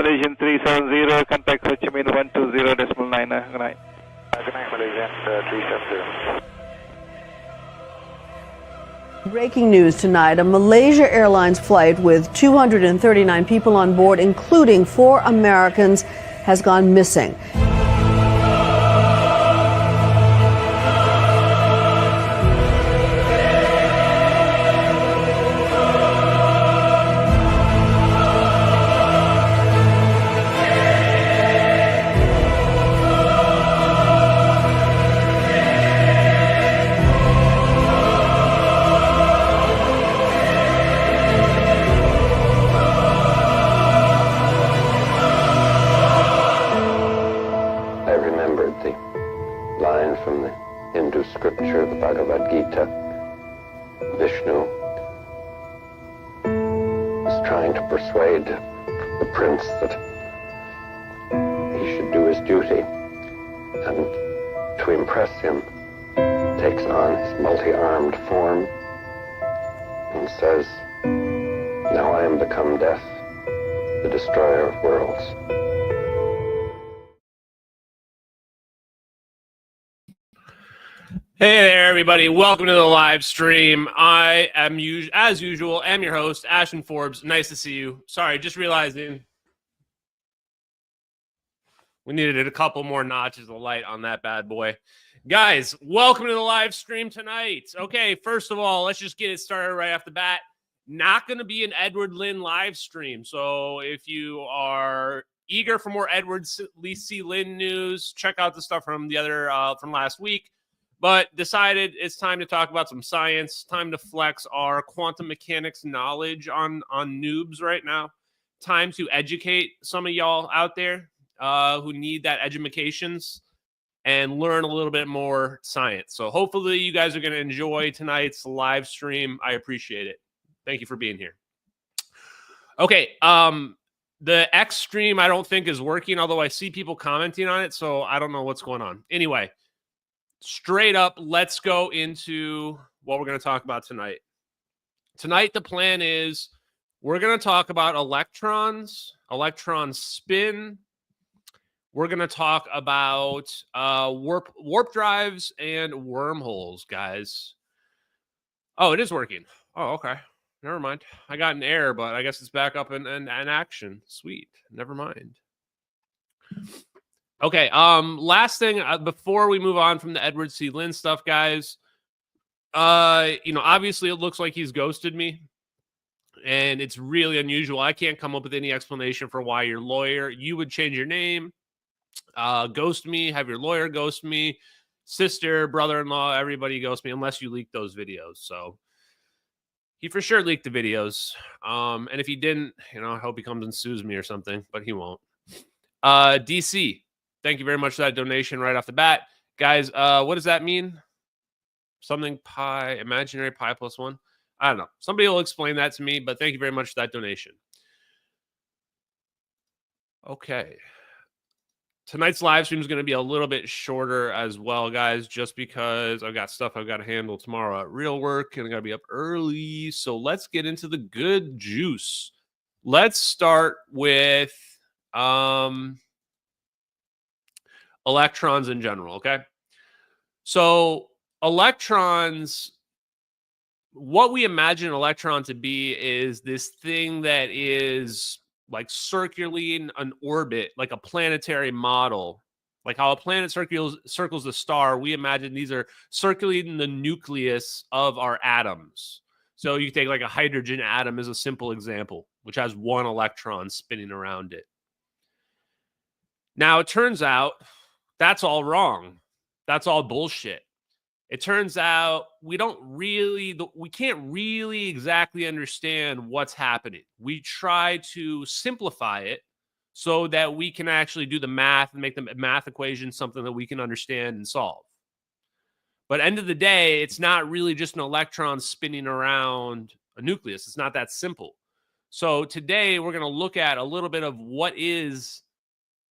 Malaysian 370, contact Ho Chi Minh 120.9. Good night. Good night, Malaysian 370. Breaking news tonight, a Malaysia Airlines flight with 239 people on board, including 4 Americans, has gone missing. From the Hindu scripture, the Bhagavad Gita, Vishnu is trying to persuade the prince that he should do his duty, and to impress him takes on his multi-armed form and says, "Now I am become death, the destroyer of worlds." Hey there, everybody. Welcome to the live stream. I am, as usual, am your host, Ashton Forbes. Nice to see you. Sorry, just realizing we needed a couple more notches of light on that bad boy. Guys, welcome to the live stream tonight. Okay, first of all, let's just get it started right off the bat. Not going to be an Edward Lin live stream. So if you are eager for more Edward C. Lin news, check out the stuff from the other from last week. But decided it's time to talk about some science, time to flex our quantum mechanics knowledge on noobs right now. Time to educate some of y'all out there who need that edumacations and learn a little bit more science. So hopefully you guys are going to enjoy tonight's live stream. I appreciate it. Thank you for being here. Okay, the X stream I don't think is working, although I see people commenting on it, so I don't know what's going on. Anyway, straight up, let's go into what we're going to talk about tonight. Tonight, the plan is we're going to talk about electrons, electron spin. We're going to talk about warp drives and wormholes, guys. Oh, it is working. Oh, okay. Never mind. I got an error, but I guess it's back up in action. Sweet. Never mind. Okay, last thing before we move on from the Edward C. Lin stuff, guys, obviously it looks like he's ghosted me, and it's really unusual. I can't come up with any explanation for why your lawyer, you would change your name, ghost me, have your lawyer ghost me, sister, brother-in-law, everybody ghost me, unless you leak those videos. So he for sure leaked the videos, and if he didn't, I hope he comes and sues me or something, but he won't. DC. Thank you very much for that donation right off the bat. Guys, what does that mean? Something pi, imaginary pi plus 1? I don't know. Somebody will explain that to me, but thank you very much for that donation. Okay. Tonight's live stream is going to be a little bit shorter as well, guys, just because I've got stuff I've got to handle tomorrow at real work, and I got to be up early. So let's get into the good juice. Let's start with electrons in general, okay? So electrons, what we imagine an electron to be is this thing that is like circling an orbit, like a planetary model. Like how a planet circles the star, we imagine these are circling the nucleus of our atoms. So you take like a hydrogen atom as a simple example, which has one electron spinning around it. Now, it turns out that's all wrong. That's all bullshit. It turns out we can't really exactly understand what's happening. We try to simplify it so that we can actually do the math and make the math equation something that we can understand and solve. But end of the day, it's not really just an electron spinning around a nucleus. It's not that simple. So today we're going to look at a little bit of what is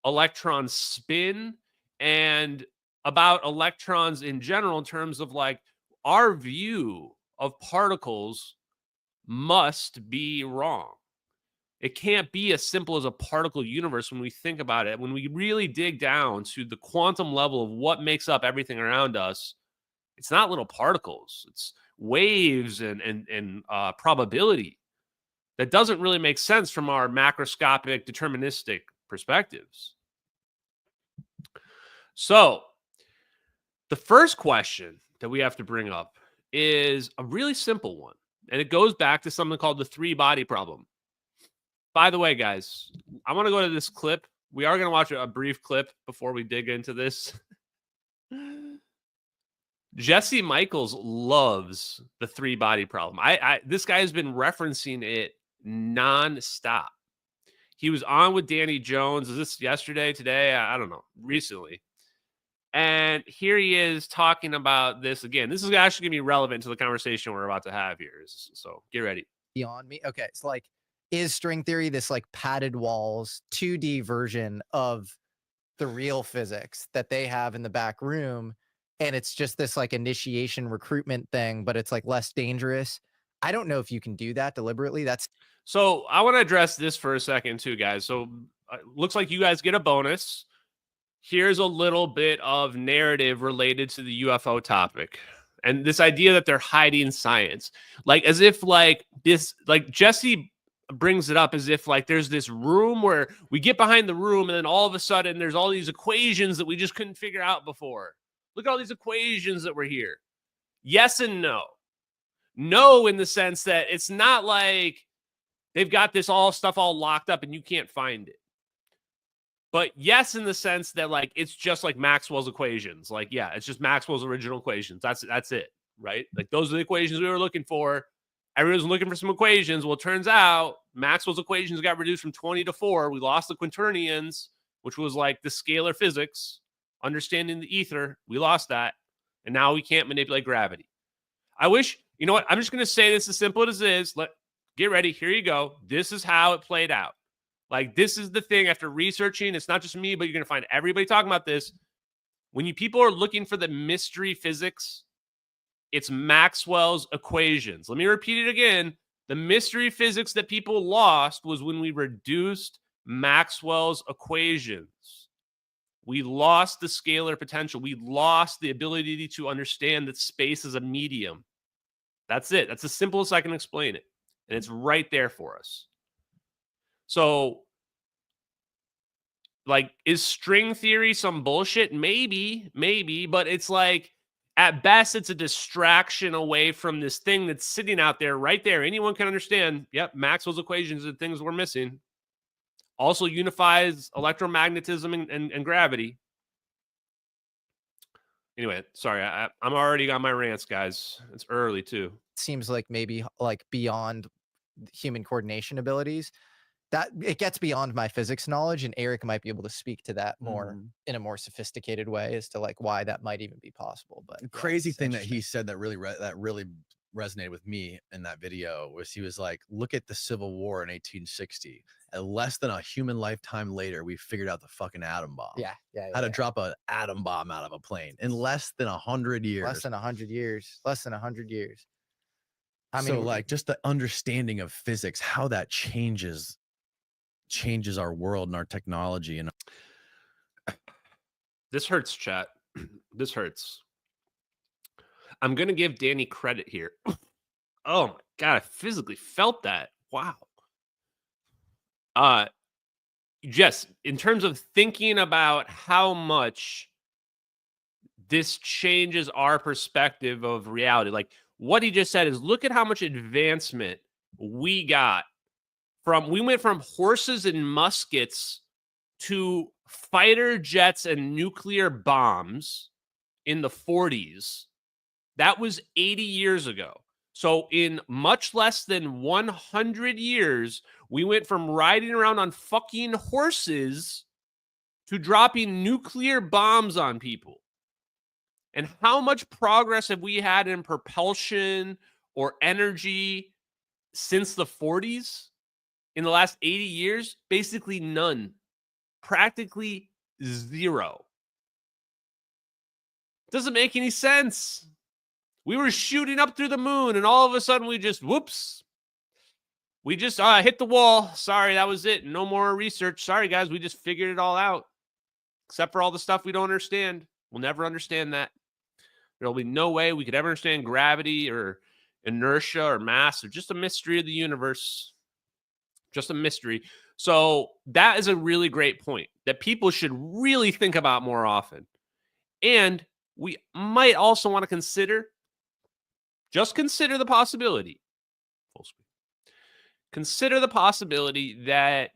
electron spin and about electrons in general in terms of like our view of particles must be wrong. It can't be as simple as a particle universe when we think about it. When we really dig down to the quantum level of what makes up everything around us, it's not little particles. It's waves and probability. That doesn't really make sense from our macroscopic deterministic perspectives. So the first question that we have to bring up is a really simple one. And it goes back to something called the three-body problem. By the way, guys, I want to go to this clip. We are going to watch a brief clip before we dig into this. Jesse Michaels loves the three-body problem. This guy has been referencing it nonstop. He was on with Danny Jones. Is this yesterday, today? I don't know. Recently. And here he is talking about this again. This is actually going to be relevant to the conversation we're about to have here. So get ready. Beyond me. Okay. It's like, is string theory this like padded walls 2D version of the real physics that they have in the back room? And it's just this like initiation recruitment thing, but it's like less dangerous. I don't know if you can do that deliberately. So I want to address this for a second too, guys. So looks like you guys get a bonus. Here's a little bit of narrative related to the UFO topic and this idea that they're hiding science, like as if like this, like Jesse brings it up as if like there's this room where we get behind the room and then all of a sudden there's all these equations that we just couldn't figure out before. Look at all these equations that were here. Yes and no. No, in the sense that it's not like they've got this stuff all locked up and you can't find it. But yes, in the sense that like it's just like Maxwell's equations. Like, yeah, it's just Maxwell's original equations. That's it, right? Like those are the equations we were looking for. Everyone's looking for some equations. Well, it turns out Maxwell's equations got reduced from 20 to 4. We lost the quaternions, which was like the scalar physics, understanding the ether. We lost that. And now we can't manipulate gravity. I wish, you know what? I'm just going to say this as simple as it is. Get ready. Here you go. This is how it played out. Like, this is the thing after researching. It's not just me, but you're going to find everybody talking about this. When people are looking for the mystery physics, it's Maxwell's equations. Let me repeat it again. The mystery physics that people lost was when we reduced Maxwell's equations. We lost the scalar potential. We lost the ability to understand that space is a medium. That's it. That's the simplest I can explain it. And it's right there for us. So, like, is string theory some bullshit? Maybe, but it's like, at best, it's a distraction away from this thing that's sitting out there right there. Anyone can understand, yep, Maxwell's equations are things we're missing. Also unifies electromagnetism and gravity. Anyway, sorry, I'm already on my rants, guys. It's early, too. Seems like maybe like beyond human coordination abilities. That it gets beyond my physics knowledge, and Eric might be able to speak to that more in a more sophisticated way as to like why that might even be possible. But the crazy thing that he said that really resonated with me in that video was he was like, look at the Civil War in 1860. At less than a human lifetime later, we figured out the fucking atom bomb. How to drop an atom bomb out of a plane in less than 100 years. Less than 100 years. I mean, so like just the understanding of physics, how that changes our world and our technology. And this hurts, chat. This hurts. I'm gonna give Danny credit here. Oh my god, I physically felt that. Wow. Jess, in terms of thinking about how much this changes our perspective of reality, like what he just said is, look at how much advancement we got. We went from horses and muskets to fighter jets and nuclear bombs in the 40s. That was 80 years ago. So in much less than 100 years, we went from riding around on fucking horses to dropping nuclear bombs on people. And how much progress have we had in propulsion or energy since the 40s? In the last 80 years, basically none. Practically zero. Doesn't make any sense. We were shooting up through the moon, and all of a sudden we just, whoops. We just hit the wall. Sorry, that was it. No more research. Sorry, guys. We just figured it all out. Except for all the stuff we don't understand. We'll never understand that. There'll be no way we could ever understand gravity or inertia or mass or just a mystery of the universe. Just a mystery. So that is a really great point that people should really think about more often. And we might also want to consider the possibility. Full speed. Consider the possibility that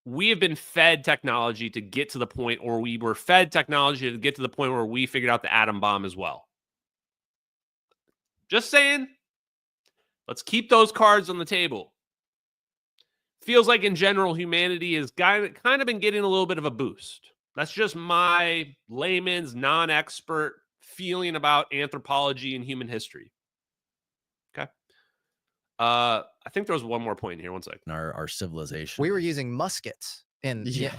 we have been fed technology to get to the point, or we were fed technology to get to the point where we figured out the atom bomb as well. Just saying, let's keep those cards on the table. Feels like in general, humanity has kind of been getting a little bit of a boost. That's just my layman's non-expert feeling about anthropology and human history. Okay. I think there was one more point here. One second. Our civilization. We were using muskets in dude.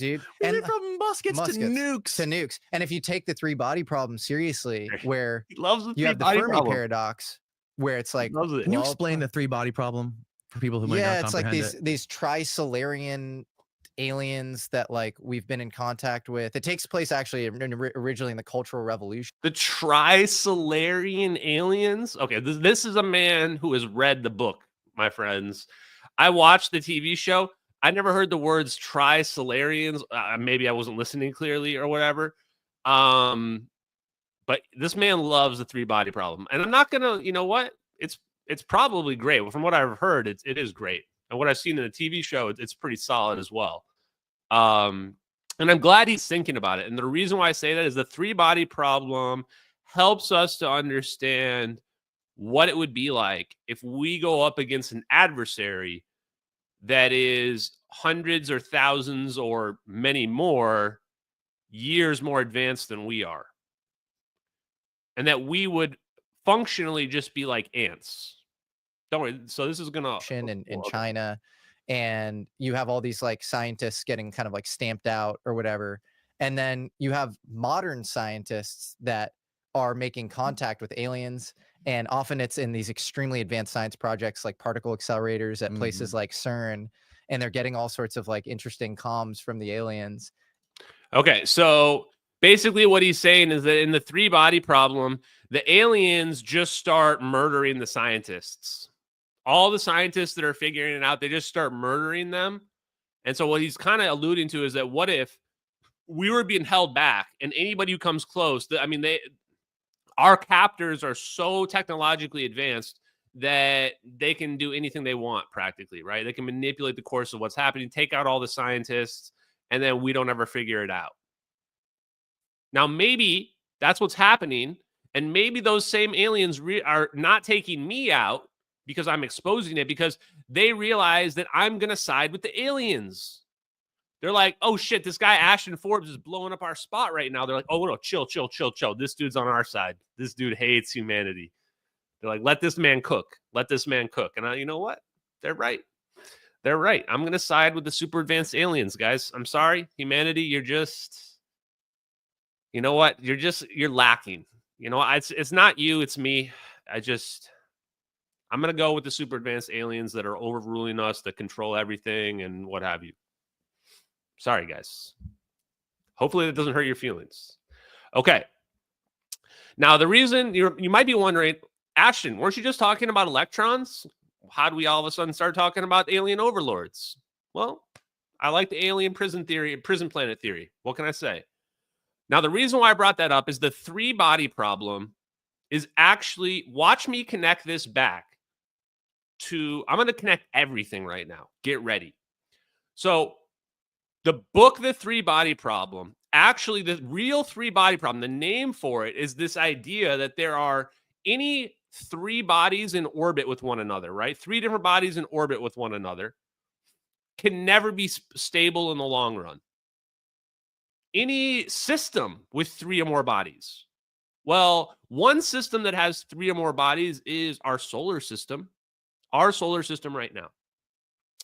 We And went from muskets to nukes. And if you take the three body problem seriously, where He loves the you have the three-body Fermi problem. paradox, where it's like, Loves it. Can you well, explain the three body problem for people who might yeah, not it's like comprehend these tri-Solarian aliens that like we've been in contact with. It takes place actually originally in the Cultural Revolution. The Tri-Solarian aliens. Okay, this is a man who has read the book, my friends. I watched the TV show. I never heard the words Tri-Solarians. Maybe I wasn't listening clearly or whatever. But this man loves the three-body problem. And I'm not going to, you know what? It's probably great. From what I've heard, it is great. And what I've seen in the TV show, it's pretty solid as well. And I'm glad he's thinking about it. And the reason why I say that is the three-body problem helps us to understand what it would be like if we go up against an adversary that is hundreds or thousands or many more years more advanced than we are. And that we would functionally just be like ants. Don't worry. So this is going to... in China, and you have all these like scientists getting kind of like stamped out or whatever. And then you have modern scientists that are making contact with aliens. And often it's in these extremely advanced science projects like particle accelerators at places like CERN. And they're getting all sorts of like interesting comms from the aliens. Okay, so basically what he's saying is that in the three-body problem, the aliens just start murdering the scientists. All the scientists that are figuring it out, they just start murdering them. And so what he's kind of alluding to is that what if we were being held back and anybody who comes close, our captors are so technologically advanced that they can do anything they want practically, right? They can manipulate the course of what's happening, take out all the scientists, and then we don't ever figure it out. Now, maybe that's what's happening, and maybe those same aliens are not taking me out because I'm exposing it, because they realize that I'm going to side with the aliens. They're like, oh, shit, this guy Ashton Forbes is blowing up our spot right now. They're like, oh, no, chill. This dude's on our side. This dude hates humanity. They're like, let this man cook. Let this man cook. And you know what? They're right. They're right. I'm going to side with the super advanced aliens, guys. I'm sorry. Humanity, you're just, you know what? You're lacking. You know, it's not you, it's me. I'm going to go with the super advanced aliens that are overruling us, that control everything and what have you. Sorry, guys. Hopefully that doesn't hurt your feelings. Okay. Now, the reason you might be wondering, Ashton, weren't you just talking about electrons? How do we all of a sudden start talking about alien overlords? Well, I like the alien prison planet theory. What can I say? Now, the reason why I brought that up is the three-body problem is actually, watch me connect this back to, I'm going to connect everything right now. Get ready. So the book, The Three-Body Problem, actually the real three-body problem, the name for it is this idea that there are any three bodies in orbit with one another, right? Three different bodies in orbit with one another can never be stable in the long run. Any system with three or more bodies. Well, one system that has three or more bodies is our solar system. Our solar system right now.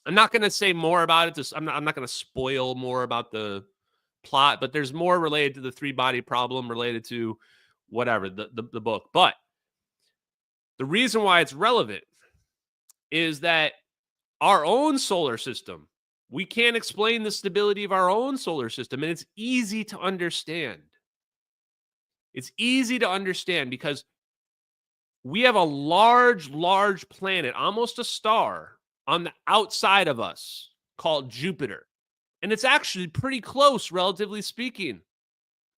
I'm not going to say more about it. I'm not going to spoil more about the plot, but there's more related to the three-body problem, related to whatever, the book. But the reason why it's relevant is that our own solar system, we can't explain the stability of our own solar system. And it's easy to understand. It's easy to understand because we have a large, large planet, almost a star, on the outside of us called Jupiter. And it's actually pretty close, relatively speaking,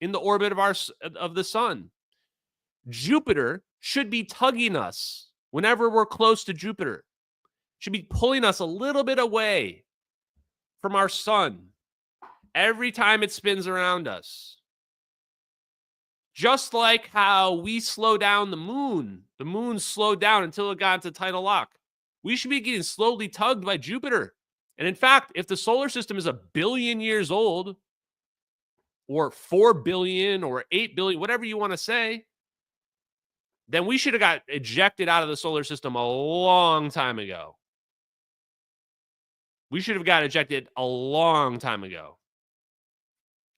in the orbit of the sun. Jupiter should be tugging us whenever we're close to Jupiter. Should be pulling us a little bit away from our sun every time it spins around us. Just like how we slow down the moon slowed down until it got into tidal lock. We should be getting slowly tugged by Jupiter. And in fact, if the solar system is 1 billion years old, or 4 billion, or 8 billion, whatever you want to say, then we should have got ejected out of the solar system a long time ago. We should have got ejected a long time ago.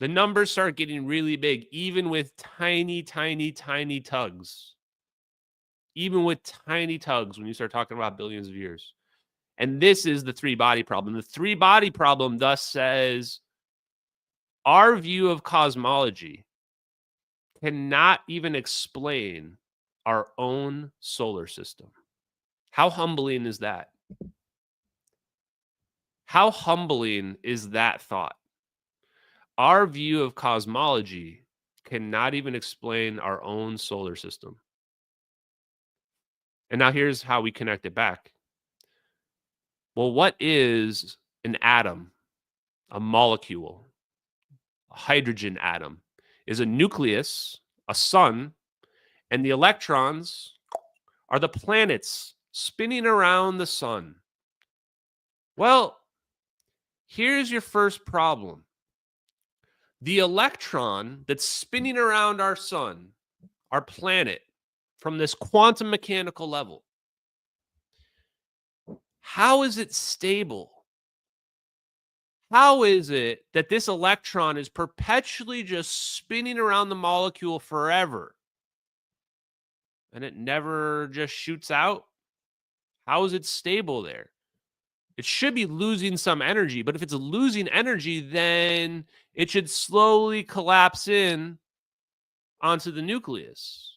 The numbers start getting really big, even with tiny, tiny, tiny tugs. Even with tiny tugs when you start talking about billions of years. And this is the three-body problem. The three-body problem thus says our view of cosmology cannot even explain our own solar system. How humbling is that? How humbling is that thought? Our view of cosmology cannot even explain our own solar system. And now here's how we connect it back. Well, what is an atom? A molecule, a hydrogen atom, is a nucleus, a sun, and the electrons are the planets spinning around the sun. Well, here's your first problem. The electron that's spinning around our sun, our planet, from this quantum mechanical level, how is it stable? How is it that this electron is perpetually just spinning around the molecule forever and it never just shoots out? How is it stable there? It should be losing some energy, but if it's losing energy, then it should slowly collapse in onto the nucleus.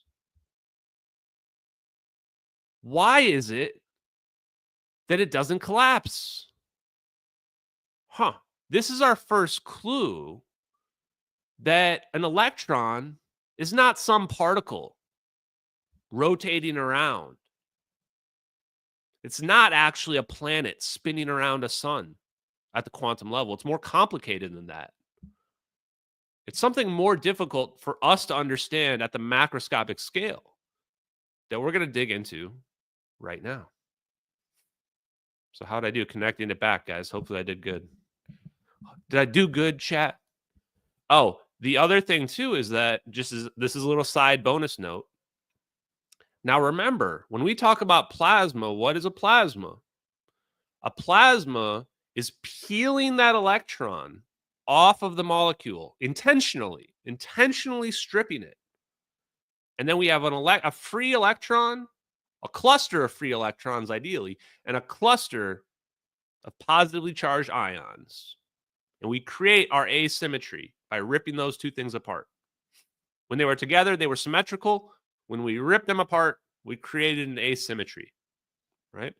Why is it that it doesn't collapse? This is our first clue that an electron is not some particle rotating around. It's not actually a planet spinning around a sun at the quantum level. It's more complicated than that. It's something more difficult for us to understand at the macroscopic scale that we're going to dig into right now. So how did I do connecting it back, guys? Hopefully I did good. Did I do good, chat? Oh, the other thing too is that this is a little side bonus note. Now remember, when we talk about plasma, what is a plasma? A plasma is peeling that electron off of the molecule intentionally stripping it. And then we have a free electron, a cluster of free electrons ideally, and a cluster of positively charged ions. And we create our asymmetry by ripping those two things apart. When they were together, they were symmetrical. When we ripped them apart, we created an asymmetry, right?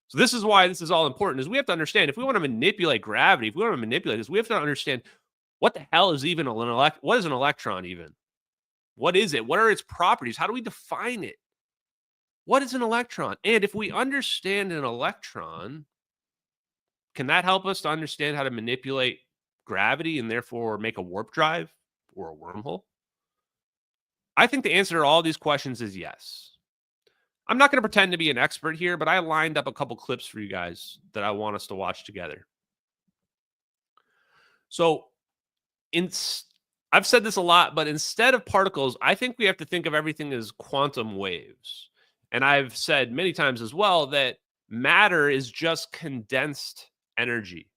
So this is why this is all important, is we have to understand, if we want to manipulate gravity, if we want to manipulate this, we have to understand what the hell is even what is an electron even? What is it? What are its properties? How do we define it? What is an electron? And if we understand an electron, can that help us to understand how to manipulate gravity and therefore make a warp drive or a wormhole? I think the answer to all these questions is yes. I'm not going to pretend to be an expert here, but I lined up a couple clips for you guys that I want us to watch together. So I've said this a lot, but instead of particles, I think we have to think of everything as quantum waves. And I've said many times as well that matter is just condensed energy.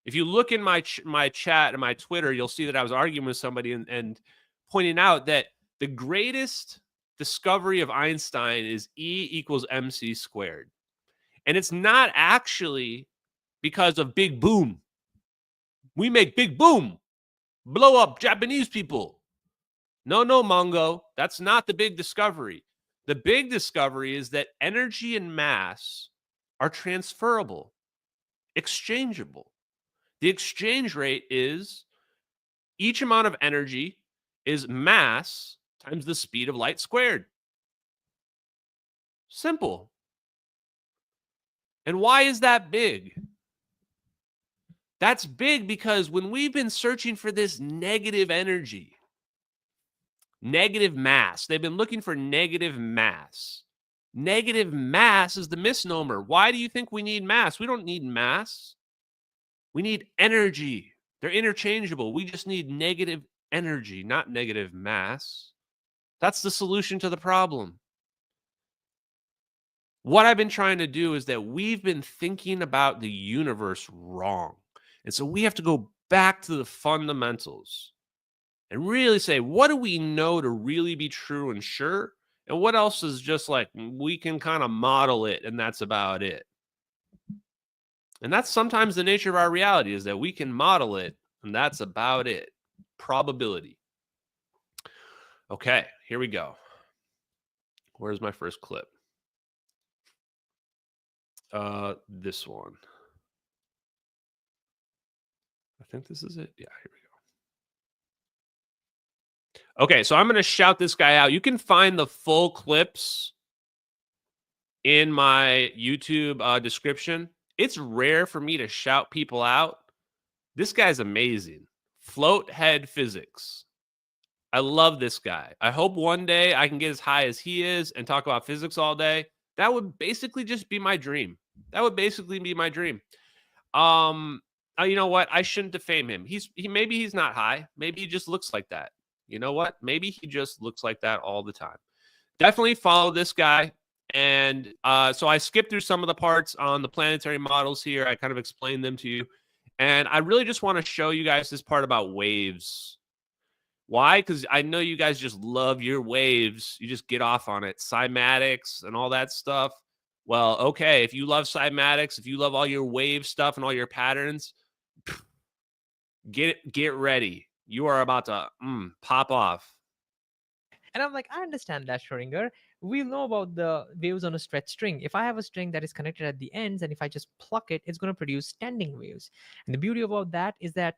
If you look in my chat and my Twitter, you'll see that I was arguing with somebody and pointing out that the greatest discovery of Einstein is E equals mc squared. And it's not actually because of Big Boom. We make Big Boom blow up Japanese people. No, Mongo. That's not the big discovery. The big discovery is that energy and mass are transferable, exchangeable. The exchange rate is each amount of energy is mass times the speed of light squared. Simple. And why is that big? That's big because when we've been searching for this negative energy, negative mass, they've been looking for negative mass. Negative mass is the misnomer. Why do you think we need mass? We don't need mass. We need energy. They're interchangeable. We just need negative energy, not negative mass. That's the solution to the problem. What I've been trying to do is that we've been thinking about the universe wrong. And so we have to go back to the fundamentals and really say, what do we know to really be true and sure? And what else is just like we can kind of model it, and that's about it. And that's sometimes the nature of our reality, is that we can model it, and that's about it. Probability. Okay, here we go. Where's my first clip? This one. I think this is it. Yeah, here we go. Okay, so I'm going to shout this guy out. You can find the full clips in my YouTube description. It's rare for me to shout people out. This guy's amazing. Float Head Physics. I love this guy. I hope one day I can get as high as he is and talk about physics all day. That would basically just be my dream. That would basically be my dream. You know what? I shouldn't defame him. Maybe he's not high. Maybe he just looks like that. You know what? Maybe he just looks like that all the time. Definitely follow this guy. And so I skipped through some of the parts on the planetary models here. I kind of explained them to you. And I really just want to show you guys this part about waves. Why? Because I know you guys just love your waves. You just get off on it. Cymatics and all that stuff. Well, okay, if you love cymatics, if you love all your wave stuff and all your patterns, get ready. You are about to pop off. And I'm like, I understand that, Schrodinger. We know about the waves on a stretched string. If I have a string that is connected at the ends, and if I just pluck it, it's going to produce standing waves. And the beauty about that is that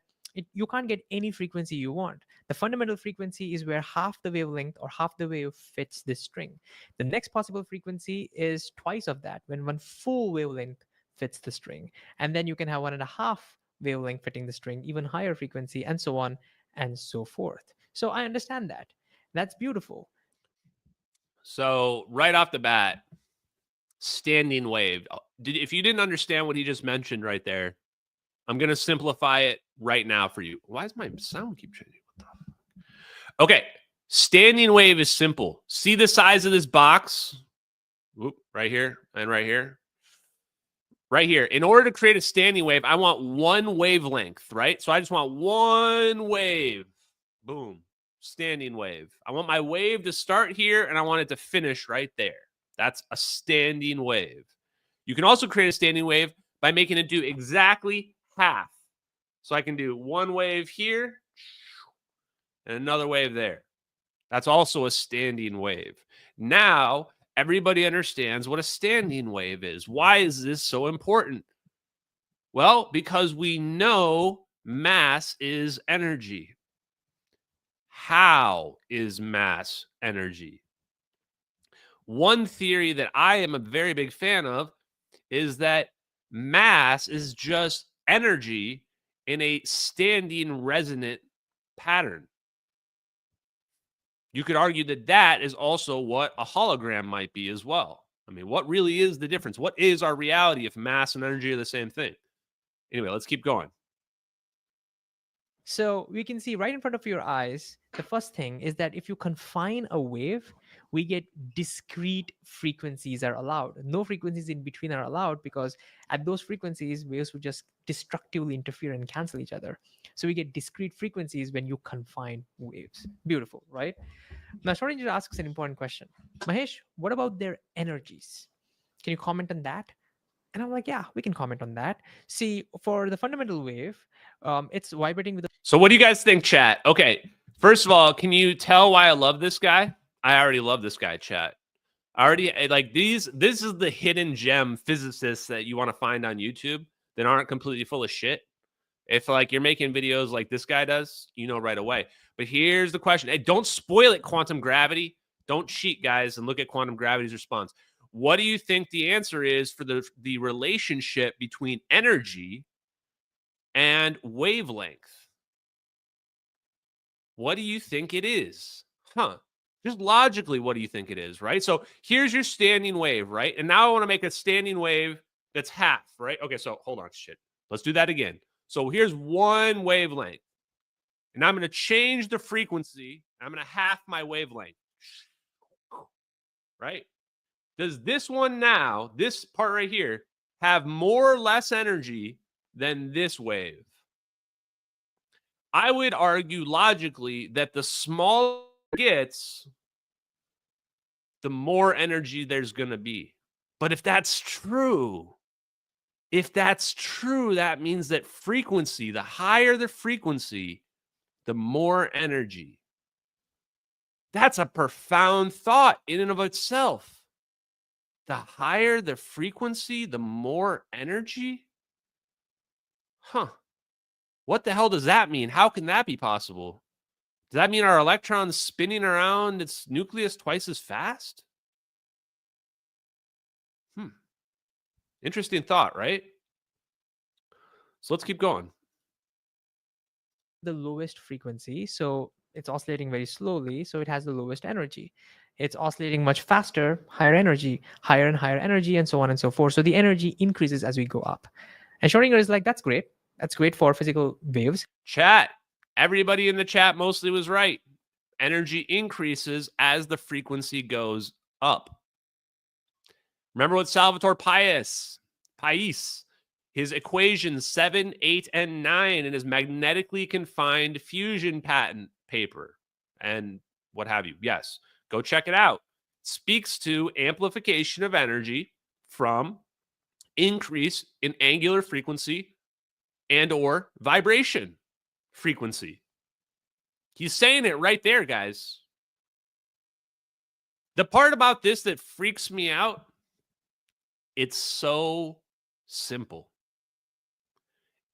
you can't get any frequency you want. The fundamental frequency is where half the wavelength or half the wave fits this string. The next possible frequency is twice of that, when one full wavelength fits the string. And then you can have 1.5 wavelength fitting the string, even higher frequency, and so on and so forth. So I understand that. That's beautiful. So right off the bat, standing wave. If you didn't understand what he just mentioned right there, I'm going to simplify it right now for you. Why does my sound keep changing? What the fuck? Okay. Standing wave is simple. See the size of this box? Whoop, right here and right here. Right here. In order to create a standing wave, I want one wavelength, right? So I just want one wave. Boom. Standing wave. I want my wave to start here, and I want it to finish right there. That's a standing wave. You can also create a standing wave by making it do exactly half. So I can do one wave here and another wave there. That's also a standing wave. Now, everybody understands what a standing wave is. Why is this so important? Well, because we know mass is energy. How is mass energy? One theory that I am a very big fan of is that mass is just energy in a standing resonant pattern. You could argue that that is also what a hologram might be as well. I mean, what really is the difference? What is our reality if mass and energy are the same thing? Anyway, let's keep going. So we can see right in front of your eyes, the first thing is that if you confine a wave, we get discrete frequencies are allowed. No frequencies in between are allowed, because at those frequencies, waves would just destructively interfere and cancel each other. So we get discrete frequencies when you confine waves. Beautiful, right? Now, Schrodinger asks an important question. Mahesh, what about their energies? Can you comment on that? And I'm like, yeah, we can comment on that. See, for the fundamental wave, it's vibrating with So what do you guys think, chat? Okay, first of all, can you tell why I love this guy? I already love this guy, chat. I already like these. This is the hidden gem physicists that you want to find on YouTube that aren't completely full of shit. If like you're making videos like this guy does, you know right away. But here's the question. Hey, don't spoil it, quantum gravity. Don't cheat, guys, and look at quantum gravity's response. What do you think the answer is for the relationship between energy and wavelength? What do you think it is? Huh? Just logically, what do you think it is, right? So here's your standing wave, right? And now I want to make a standing wave that's half, right? Okay, so hold on, shit. Let's do that again. So here's one wavelength. And I'm going to change the frequency. I'm going to half my wavelength, right? Does this one now, this part right here, have more or less energy than this wave? I would argue logically that the smaller it gets, the more energy there's going to be. But if that's true, that means that frequency, the higher the frequency, the more energy. That's a profound thought in and of itself. The higher the frequency, the more energy? Huh. What the hell does that mean? How can that be possible? Does that mean our electron's spinning around its nucleus twice as fast? Interesting thought, right? So let's keep going. the lowest frequency, so it's oscillating very slowly, so it has the lowest energy. It's oscillating much faster, higher energy, higher and higher energy, and so on and so forth. So the energy increases as we go up. And Schrodinger is like, that's great. That's great for physical waves. Chat. Everybody in the chat mostly was right. Energy increases as the frequency goes up. Remember what Salvatore Pais, his equations 7, 8, and 9 in his magnetically confined fusion patent paper and what have you. Yes, go check it out. Speaks to amplification of energy from increase in angular frequency and or vibration frequency. He's saying it right there, guys. The part about this that freaks me out, it's so simple.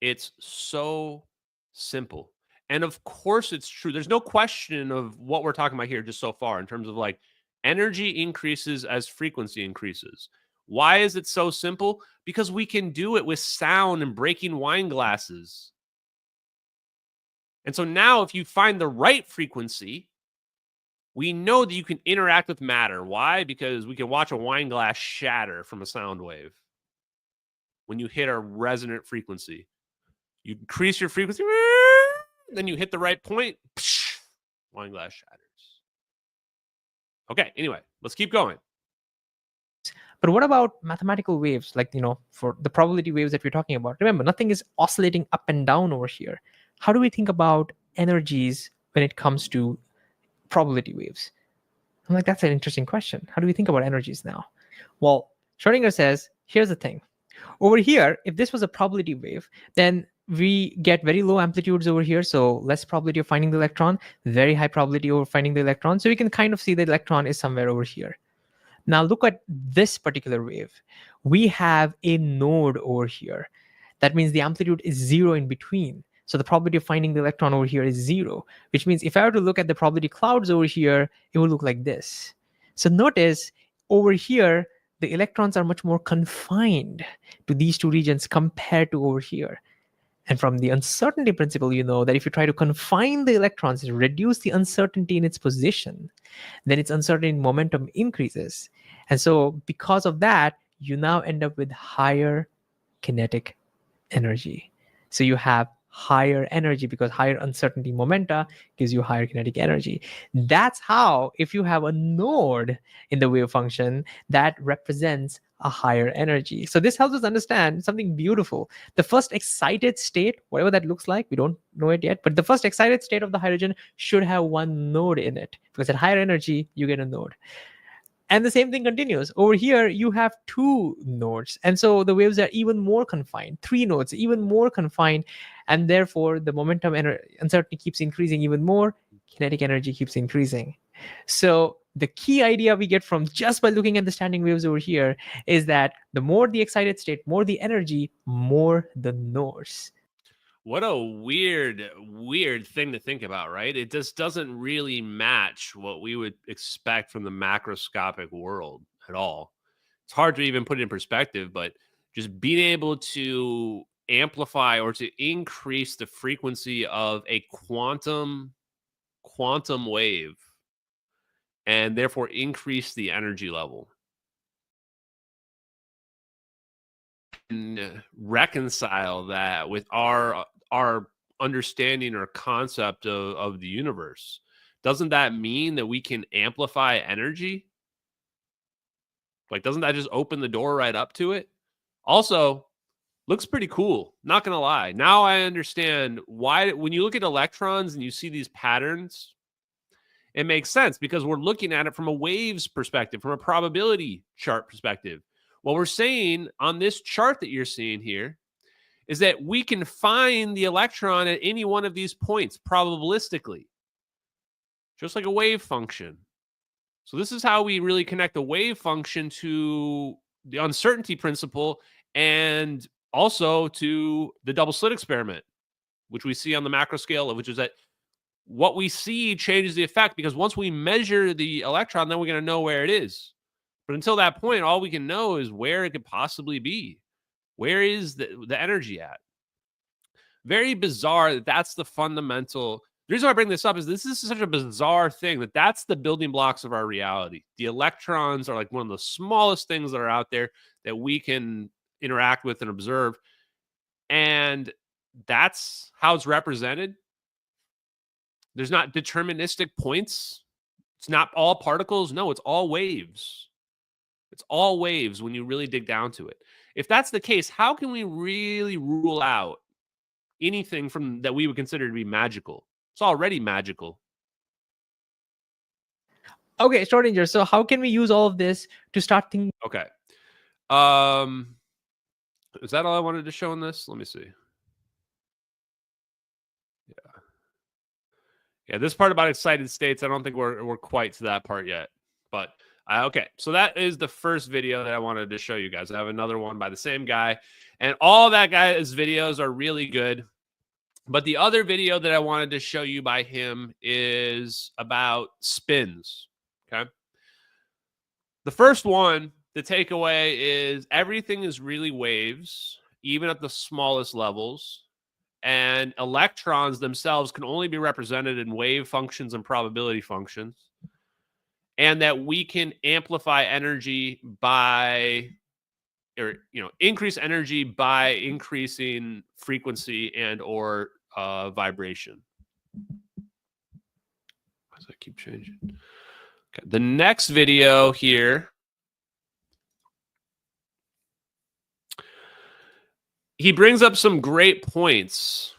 It's so simple. And of course it's true. There's no question of what we're talking about here just so far in terms of like energy increases as frequency increases. Why is it so simple? Because we can do it with sound and breaking wine glasses. And so now if you find the right frequency, we know that you can interact with matter. Why? Because we can watch a wine glass shatter from a sound wave when you hit a resonant frequency. You increase your frequency, then you hit the right point, wine glass shatters. Okay, anyway, let's keep going. But what about mathematical waves, like, for the probability waves that we're talking about? Remember, nothing is oscillating up and down over here. How do we think about energies when it comes to probability waves? I'm like, that's an interesting question. How do we think about energies now? Well, Schrodinger says, here's the thing. Over here, if this was a probability wave, then we get very low amplitudes over here, so less probability of finding the electron, very high probability of finding the electron. So we can kind of see the electron is somewhere over here. Now look at this particular wave. We have a node over here. That means the amplitude is 0 in between. So the probability of finding the electron over here is 0, which means if I were to look at the probability clouds over here, it will look like this. So notice over here, the electrons are much more confined to these two regions compared to over here. And from the uncertainty principle, you know that if you try to confine the electrons, reduce the uncertainty in its position, then its uncertainty momentum increases. And so because of that, you now end up with higher kinetic energy. So you have higher energy because higher uncertainty momenta gives you higher kinetic energy. That's how, if you have a node in the wave function, that represents a higher energy. So this helps us understand something beautiful. The first excited state, whatever that looks like, we don't know it yet, but the first excited state of the hydrogen should have one node in it, because at higher energy, you get a node. And the same thing continues. Over here, you have 2 nodes. And so the waves are even more confined. 3 nodes, even more confined. And therefore, the momentum uncertainty keeps increasing even more. Kinetic energy keeps increasing. So the key idea we get from just by looking at the standing waves over here is that the more the excited state, more the energy, more the nodes. What a weird thing to think about, right? It just doesn't really match what we would expect from the macroscopic world at all. It's hard to even put it in perspective, but just being able to amplify or to increase the frequency of a quantum wave and therefore increase the energy level and reconcile that with our understanding or concept of the universe. Doesn't that mean that we can amplify energy? Like, doesn't that just open the door right up to it? Also, looks pretty cool. Not going to lie. Now I understand why, when you look at electrons and you see these patterns, it makes sense because we're looking at it from a waves perspective, from a probability chart perspective. What we're saying on this chart that you're seeing here is that we can find the electron at any one of these points probabilistically, just like a wave function. So this is how we really connect the wave function to the uncertainty principle and also to the double slit experiment, which we see on the macro scale, which is that what we see changes the effect, because once we measure the electron, then we're going to know where it is. But until that point, all we can know is where it could possibly be. Where is the energy at? Very bizarre that that's the fundamental. The reason why I bring this up is this is such a bizarre thing that that's the building blocks of our reality. The electrons are like one of the smallest things that are out there that we can interact with and observe. And that's how it's represented. There's not deterministic points. It's not all particles. No, it's all waves. It's all waves when you really dig down to it. If that's the case, how can we really rule out anything from that we would consider to be magical? It's already magical. Okay, Schrodinger. So how can we use all of this to start thinking? Okay. Is that all I wanted to show in this? Let me see. Yeah, this part about excited states, I don't think we're quite to that part yet. But okay, so that is the first video that I wanted to show you guys. I have another one by the same guy, and all that guy's videos are really good. But the other video that I wanted to show you by him is about spins. Okay. The first one, the takeaway is everything is really waves, even at the smallest levels. And electrons themselves can only be represented in wave functions and probability functions. And that we can amplify energy by, or increase energy by increasing frequency and or vibration. Why does that keep changing? Okay, the next video here, he brings up some great points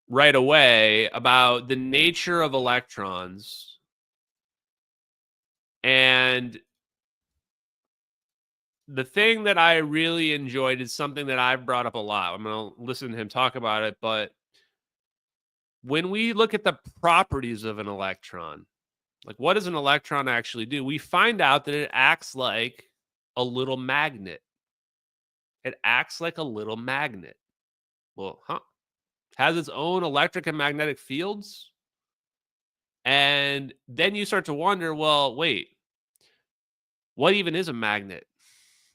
right away about the nature of electrons. And the thing that I really enjoyed is something that I've brought up a lot. I'm going to listen to him talk about it. But when we look at the properties of an electron, like what does an electron actually do? We find out that it acts like a little magnet. It acts like a little magnet. Well, has its own electric and magnetic fields. And then you start to wonder, well, wait, what even is a magnet?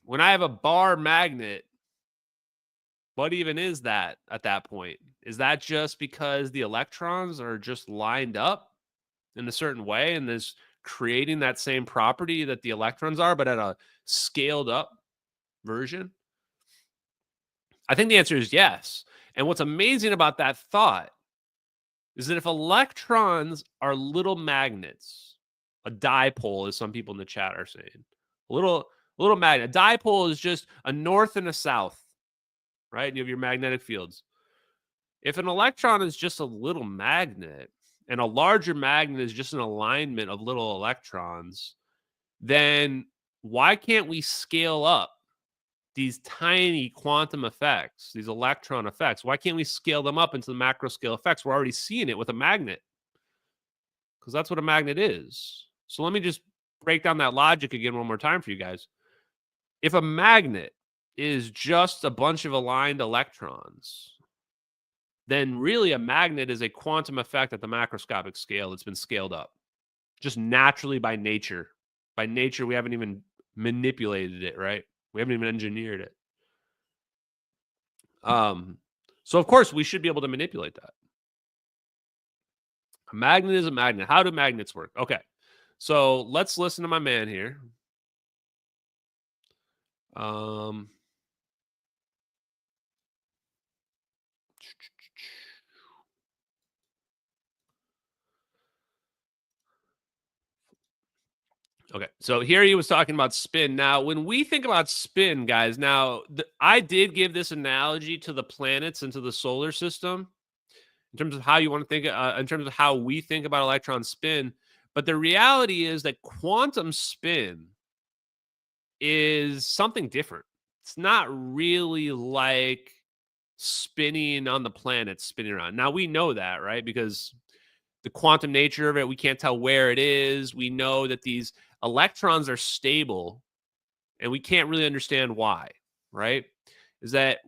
When I have a bar magnet, what even is that at that point? Is that just because the electrons are just lined up in a certain way and is creating that same property that the electrons are, but at a scaled up version? I think the answer is yes. And what's amazing about that thought is that if electrons are little magnets, a dipole, as some people in the chat are saying, a little magnet. A dipole is just a north and a south, right? And you have your magnetic fields. If an electron is just a little magnet and a larger magnet is just an alignment of little electrons, then why can't we scale up these tiny quantum effects, these electron effects? Why can't we scale them up into the macro scale effects? We're already seeing it with a magnet, because that's what a magnet is. So let me just break down that logic again one more time for you guys. If a magnet is just a bunch of aligned electrons, then really a magnet is a quantum effect at the macroscopic scale that's been scaled up just naturally by nature. By nature, we haven't even manipulated it, right? We haven't even engineered it. So of course we should be able to manipulate that. A magnet is a magnet. How do magnets work? Okay. So let's listen to my man here. Okay, so here he was talking about spin. Now, when we think about spin, guys, now I did give this analogy to the planets and to the solar system in terms of how you want to think, in terms of how we think about electron spin. But the reality is that quantum spin is something different. It's not really like spinning on the planet, spinning around. Now, we know that, right? Because the quantum nature of it, we can't tell where it is. We know that these electrons are stable, and we can't really understand why, right? Is that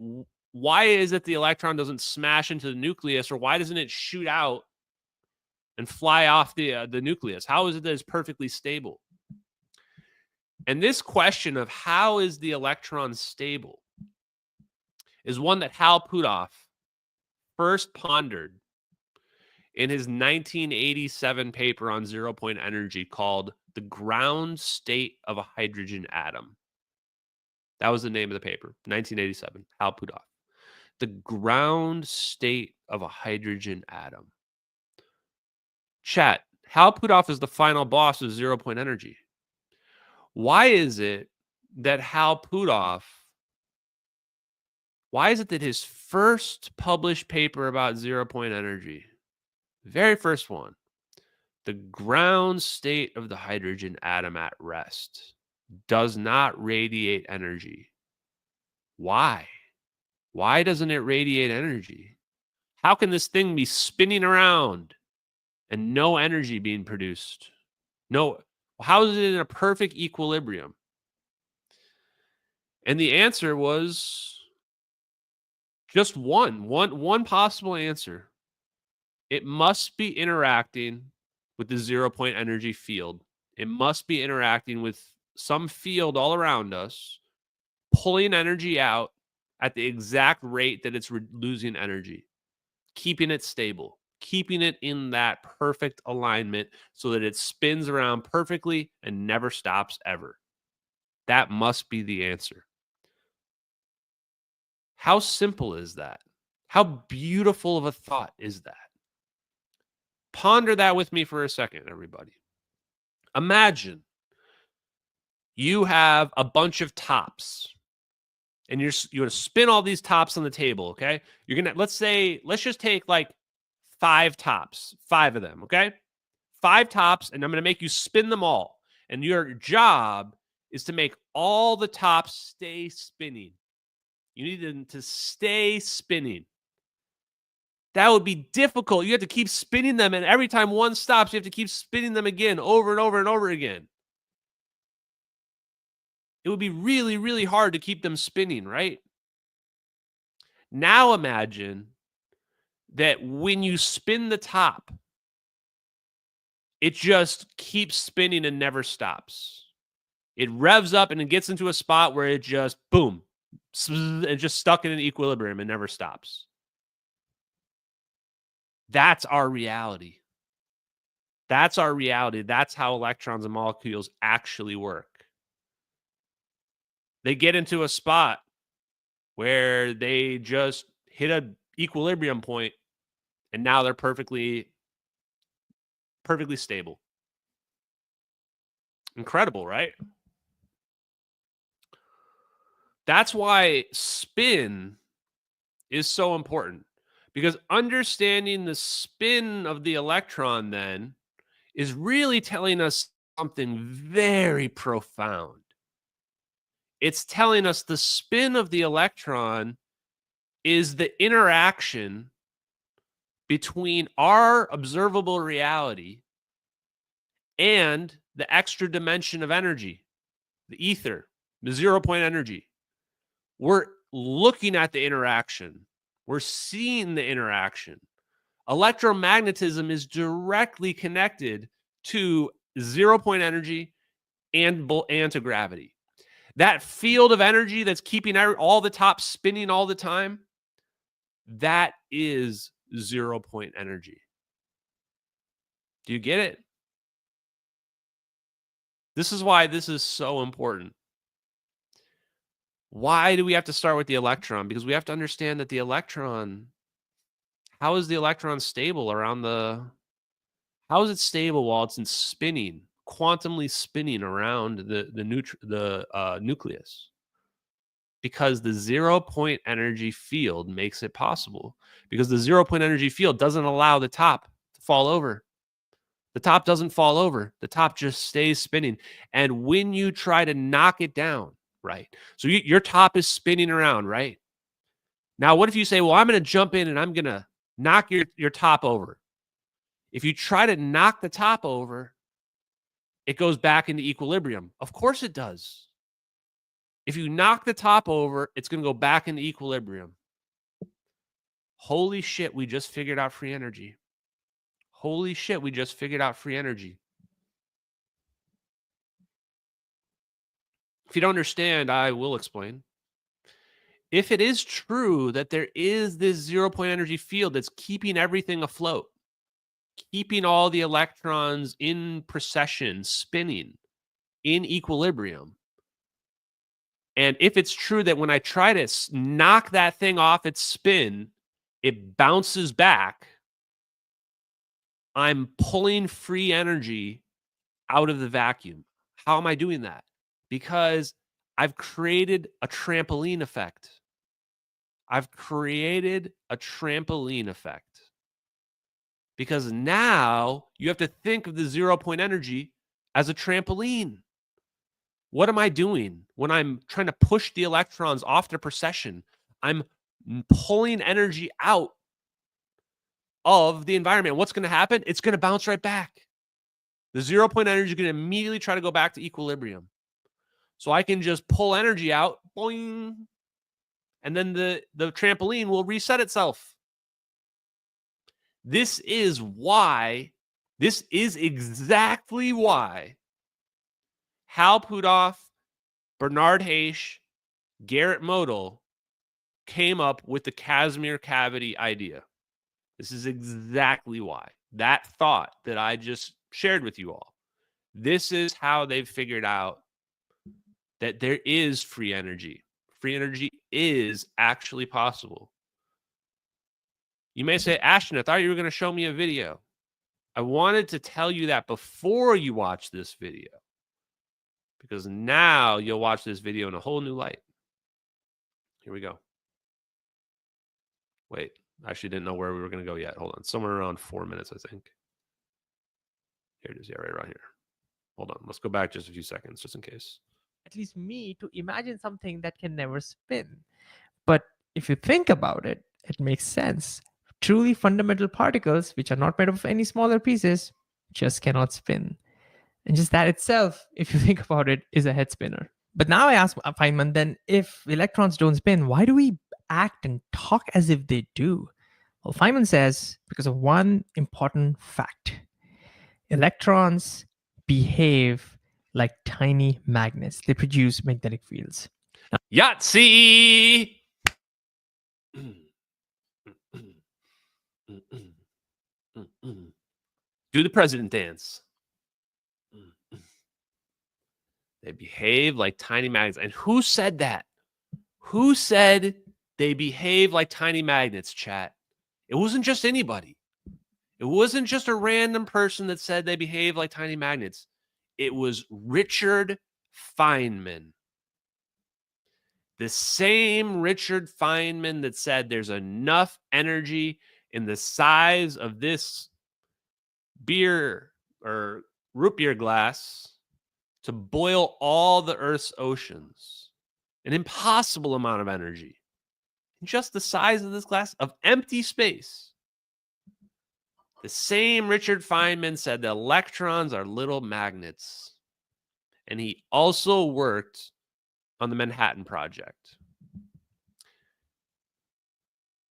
why is it the electron doesn't smash into the nucleus, or why doesn't it shoot out and fly off the nucleus? How is it that it's perfectly stable? And this question of how is the electron stable is one that Hal Puthoff first pondered in his 1987 paper on zero-point energy called The Ground State of a Hydrogen Atom. That was the name of the paper, 1987, Hal Puthoff. The ground state of a hydrogen atom. Chat, Hal Puthoff is the final boss of zero-point energy. Why is it that Hal Puthoff, why is it that his first published paper about zero-point energy, very first one, the ground state of the hydrogen atom at rest, does not radiate energy? Why? Why doesn't it radiate energy? How can this thing be spinning around and no energy being produced? No, how is it in a perfect equilibrium? And the answer was just one possible answer. It must be interacting with the zero-point energy field. It must be interacting with some field all around us, pulling energy out at the exact rate that it's losing energy, keeping it stable, keeping it in that perfect alignment so that it spins around perfectly and never stops ever. That must be the answer. How simple is that? How beautiful of a thought is that? Ponder that with me for a second, everybody. Imagine you have a bunch of tops, and you're going to spin all these tops on the table, okay? You're going to, let's just take like 5 tops, 5 of them, okay? 5 tops, and I'm going to make you spin them all. And your job is to make all the tops stay spinning. You need them to stay spinning. That would be difficult. You have to keep spinning them, and every time one stops, you have to keep spinning them again, over and over and over again. It would be really, really hard to keep them spinning, right? Now imagine that when you spin the top, it just keeps spinning and never stops. It revs up and it gets into a spot where it just, boom, it's just stuck in an equilibrium and never stops. That's our reality. That's our reality. That's how electrons and molecules actually work. They get into a spot where they just hit an equilibrium point, and now they're perfectly stable. Incredible, right? That's why spin is so important, because understanding the spin of the electron then is really telling us something very profound. It's telling us the spin of the electron is the interaction between our observable reality and the extra dimension of energy, the ether, the 0-point energy. We're looking at the interaction. We're seeing the interaction. Electromagnetism is directly connected to 0-point energy and to gravity. That field of energy that's keeping all the tops spinning all the time, that is 0-point energy. Do you get it? This is why this is so important. Why do we have to start with the electron? Because we have to understand that the electron, how is the electron stable around how is it stable while it's spinning, quantumly spinning around the nucleus? Because the 0-point energy field makes it possible. Because the 0-point energy field doesn't allow the top to fall over. The top doesn't fall over. The top just stays spinning. And when you try to knock it down, right? So your top is spinning around, right? Now, what if you say, well, I'm going to jump in and I'm going to knock your top over. If you try to knock the top over, it goes back into equilibrium. Of course it does. If you knock the top over, it's going to go back into equilibrium. Holy shit, we just figured out free energy. Holy shit, we just figured out free energy. If you don't understand, I will explain. If it is true that there is this 0-point energy field that's keeping everything afloat, keeping all the electrons in precession, spinning, in equilibrium, and if it's true that when I try to knock that thing off its spin, it bounces back, I'm pulling free energy out of the vacuum. How am I doing that? Because I've created a trampoline effect. I've created a trampoline effect. Because now you have to think of the 0-point energy as a trampoline. What am I doing when I'm trying to push the electrons off their precession? I'm pulling energy out of the environment. What's going to happen? It's going to bounce right back. The 0-point energy is going to immediately try to go back to equilibrium. So I can just pull energy out, boing, and then the trampoline will reset itself. This is exactly why Hal Puthoff, Bernard Haish, Garrett Model came up with the Casimir cavity idea. This is exactly why. That thought that I just shared with you all. This is how they've figured out that there is free energy. Free energy is actually possible. You may say, Ashton, I thought you were going to show me a video. I wanted to tell you that before you watch this video, because now you'll watch this video in a whole new light. Here we go. Wait, I actually didn't know where we were going to go yet. Hold on. Somewhere around 4 minutes, I think. Here it is. Yeah, right around here. Hold on. Let's go back just a few seconds, just in case. At least me to imagine something that can never spin. But if you think about it, it makes sense. Truly fundamental particles, which are not made of any smaller pieces, just cannot spin. And just that itself, if you think about it, is a head spinner. But now I ask Feynman, then if electrons don't spin, why do we act and talk as if they do? Well, Feynman says because of one important fact. Electrons behave like tiny magnets. They produce magnetic fields. Yahtzee! Do the president dance. They behave like tiny magnets. And who said that? Who said they behave like tiny magnets, chat? It wasn't just anybody. It wasn't just a random person that said they behave like tiny magnets. It was Richard Feynman. The same Richard Feynman that said there's enough energy in the size of this beer or root beer glass to boil all the Earth's oceans. an impossible amount of energy in just the size of this glass of empty space. The same Richard Feynman said that electrons are little magnets. And he also worked on the Manhattan Project.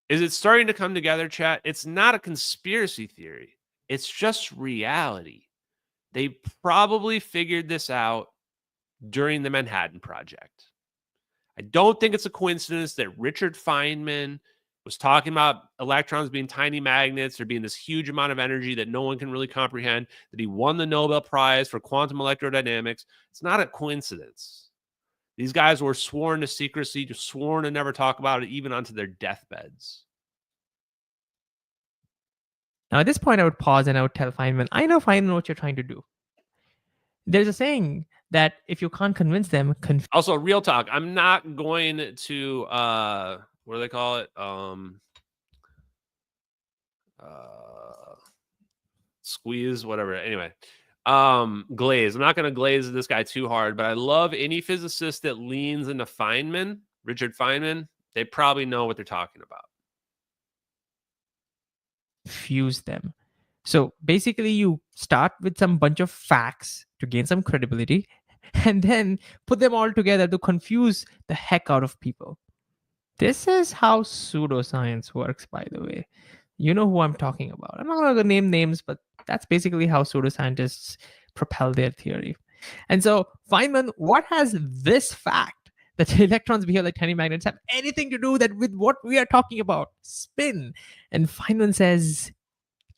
Is it starting to come together, chat? It's not a conspiracy theory. It's just reality. They probably figured this out during the Manhattan Project. I don't think it's a coincidence that Richard Feynman was talking about electrons being tiny magnets or being this huge amount of energy that no one can really comprehend, that he won the Nobel Prize for quantum electrodynamics. It's not a coincidence. These guys were sworn to secrecy, just sworn to never talk about it, even onto their deathbeds. Now, at this point, I would pause and I would tell Feynman, I know Feynman what you're trying to do. There's a saying that if you can't convince them, also, real talk, I'm not going to what do they call it? Squeeze, whatever. Anyway, glaze. I'm not going to glaze this guy too hard, but I love any physicist that leans into Feynman, Richard Feynman. They probably know what they're talking about. Fuse them. So basically, you start with some bunch of facts to gain some credibility, and then put them all together to confuse the heck out of people. This is how pseudoscience works, by the way. You know who I'm talking about. I'm not going to name names, but that's basically how pseudoscientists propel their theory. And so, Feynman, what has this fact that electrons behave like tiny magnets have anything to do with what we are talking about? Spin. And Feynman says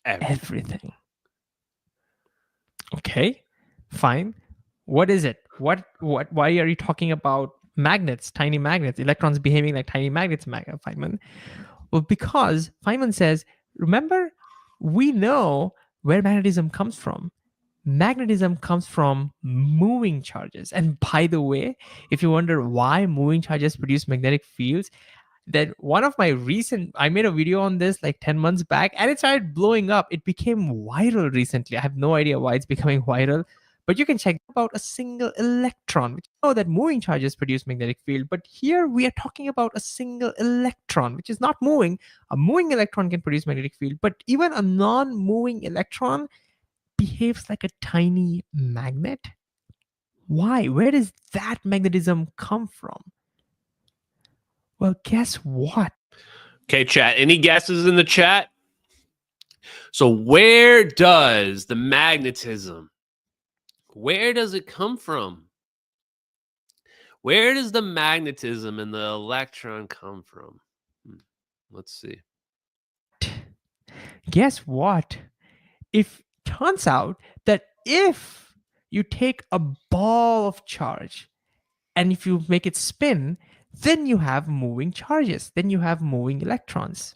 everything. Okay, fine. What is it? Why are you talking about magnets, tiny magnets, electrons behaving like tiny magnets, Feynman? Well, because Feynman says, remember, we know where magnetism comes from. Magnetism comes from moving charges. And by the way, if you wonder why moving charges produce magnetic fields, that one of my I made a video on this like 10 months back and it started blowing up. It became viral recently. I have no idea why it's becoming viral, but you can check about a single electron. We know that moving charges produce magnetic field, but here we are talking about a single electron, which is not moving. A moving electron can produce magnetic field, but even a non-moving electron behaves like a tiny magnet. Why? Where does that magnetism come from? Well, guess what? Okay, chat. Any guesses in the chat? So where does the magnetism, where does it come from? Where does the magnetism in the electron come from? Let's see. Guess what? If turns out that if you take a ball of charge and if you make it spin, then you have moving charges, then you have moving electrons.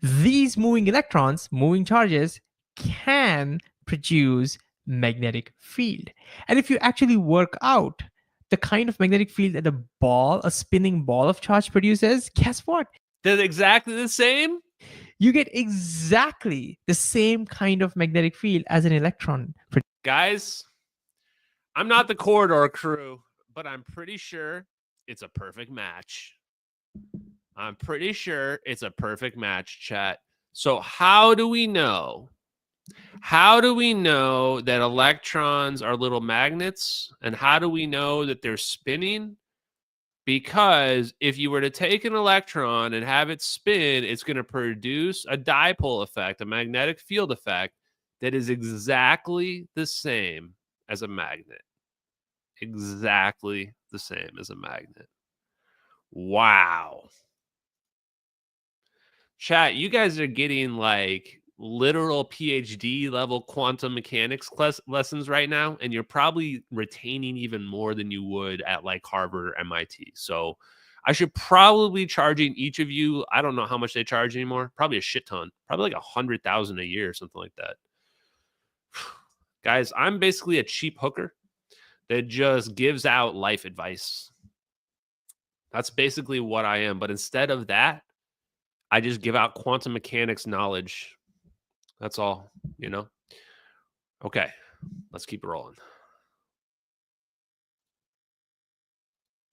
These moving electrons, moving charges, can produce magnetic field. And if you actually work out the kind of magnetic field that a spinning ball of charge produces, guess what? They're exactly the same? You get exactly the same kind of magnetic field as an electron. Guys, I'm not the corridor crew, but I'm pretty sure it's a perfect match. I'm pretty sure it's a perfect match, chat. So how do we know? How do we know that electrons are little magnets? And how do we know that they're spinning? Because if you were to take an electron and have it spin, it's going to produce a dipole effect, a magnetic field effect that is exactly the same as a magnet. Exactly the same as a magnet. Wow. Chat, you guys are getting like literal PhD level quantum mechanics lessons right now, and you're probably retaining even more than you would at like Harvard or MIT. So I should probably be charging each of you, I don't know how much they charge anymore, probably a shit ton, probably like 100,000 a year or something like that. Guys, I'm basically a cheap hooker that just gives out life advice. That's basically what I am. But instead of that, I just give out quantum mechanics knowledge. That's all, you know? Okay, let's keep it rolling.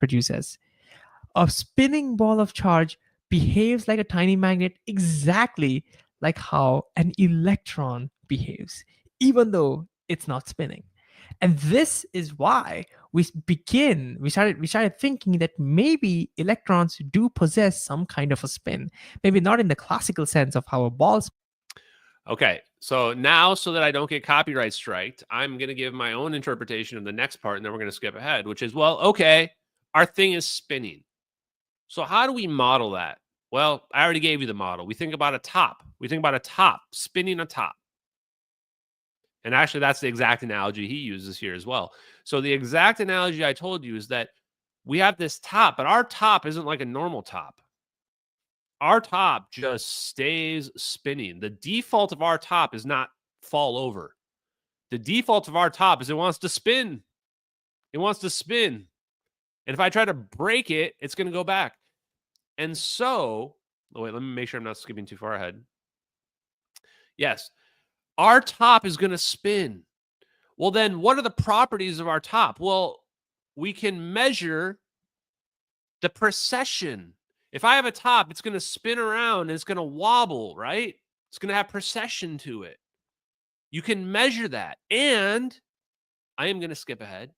produces. A spinning ball of charge behaves like a tiny magnet exactly like how an electron behaves, even though it's not spinning. And this is why we started thinking that maybe electrons do possess some kind of a spin. Maybe not in the classical sense of how a ball. Okay, so now so that I don't get copyright striked, I'm going to give my own interpretation of the next part, and then we're going to skip ahead, which is, well, okay, our thing is spinning. So how do we model that? Well, I already gave you the model. We think about a top. We think about a top, spinning a top. And actually, that's the exact analogy he uses here as well. So the exact analogy I told you is that we have this top, but our top isn't like a normal top. Our top just stays spinning. The default of our top is not fall over. The default of our top is it wants to spin. It wants to spin. And if I try to break it, it's going to go back. And so, oh wait, let me make sure I'm not skipping too far ahead. Yes, our top is going to spin. Well, then what are the properties of our top? Well, we can measure the precession. If I have a top, it's going to spin around and it's going to wobble, right? It's going to have precession to it. You can measure that. And I am going to skip ahead.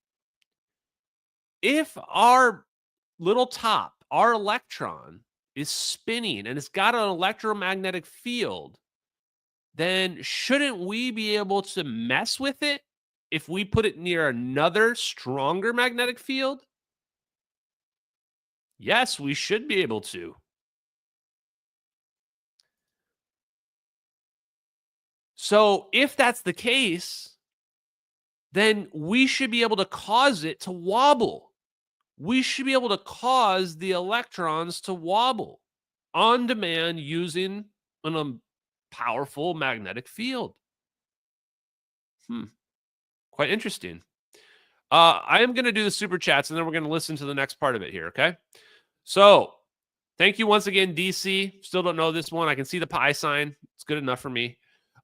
If our little top, our electron, is spinning and it's got an electromagnetic field, then shouldn't we be able to mess with it if we put it near another stronger magnetic field? Yes, we should be able to. So if that's the case, then we should be able to cause it to wobble. We should be able to cause the electrons to wobble on demand using a powerful magnetic field. Quite interesting. I am going to do the super chats, and then we're going to listen to the next part of it here, okay? So, thank you once again, DC. Still don't know this one. I can see the pi sign. It's good enough for me.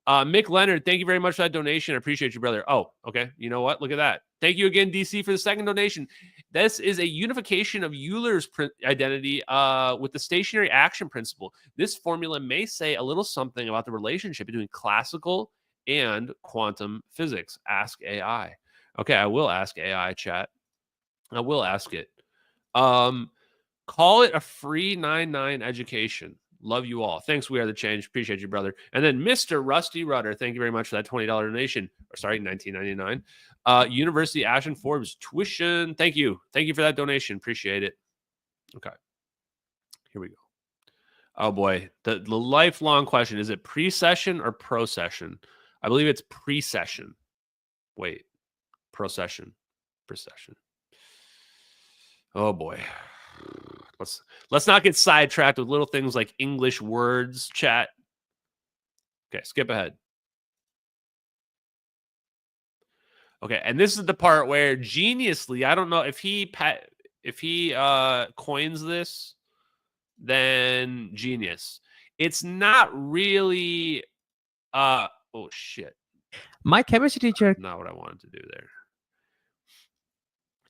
Mick Leonard, thank you very much for that donation. I appreciate you, brother. Oh, okay. You know what? Look at that. Thank you again, DC, for the second donation. This is a unification of Euler's identity with the stationary action principle. This formula may say a little something about the relationship between classical and quantum physics. Ask AI. Okay, I will ask AI, chat. I will ask it. Call it a free 9-9 education. Love you all. Thanks, We Are the Change. Appreciate you, brother. And then Mr. Rusty Rudder, thank you very much for that $20 donation. Or sorry, $19.99. University Ashton Forbes tuition. Thank you. Thank you for that donation. Appreciate it. Okay. Here we go. Oh boy. The lifelong question. Is it pre-session or pro-session? I believe it's pre-session. Wait. Pro-session. Pre-session. Oh boy. Let's not get sidetracked with little things like English words, chat. Okay, skip ahead. Okay, and this is the part where geniusly, I don't know if he coins this, then genius. It's not really oh shit. My chemistry teacher. Not what I wanted to do there.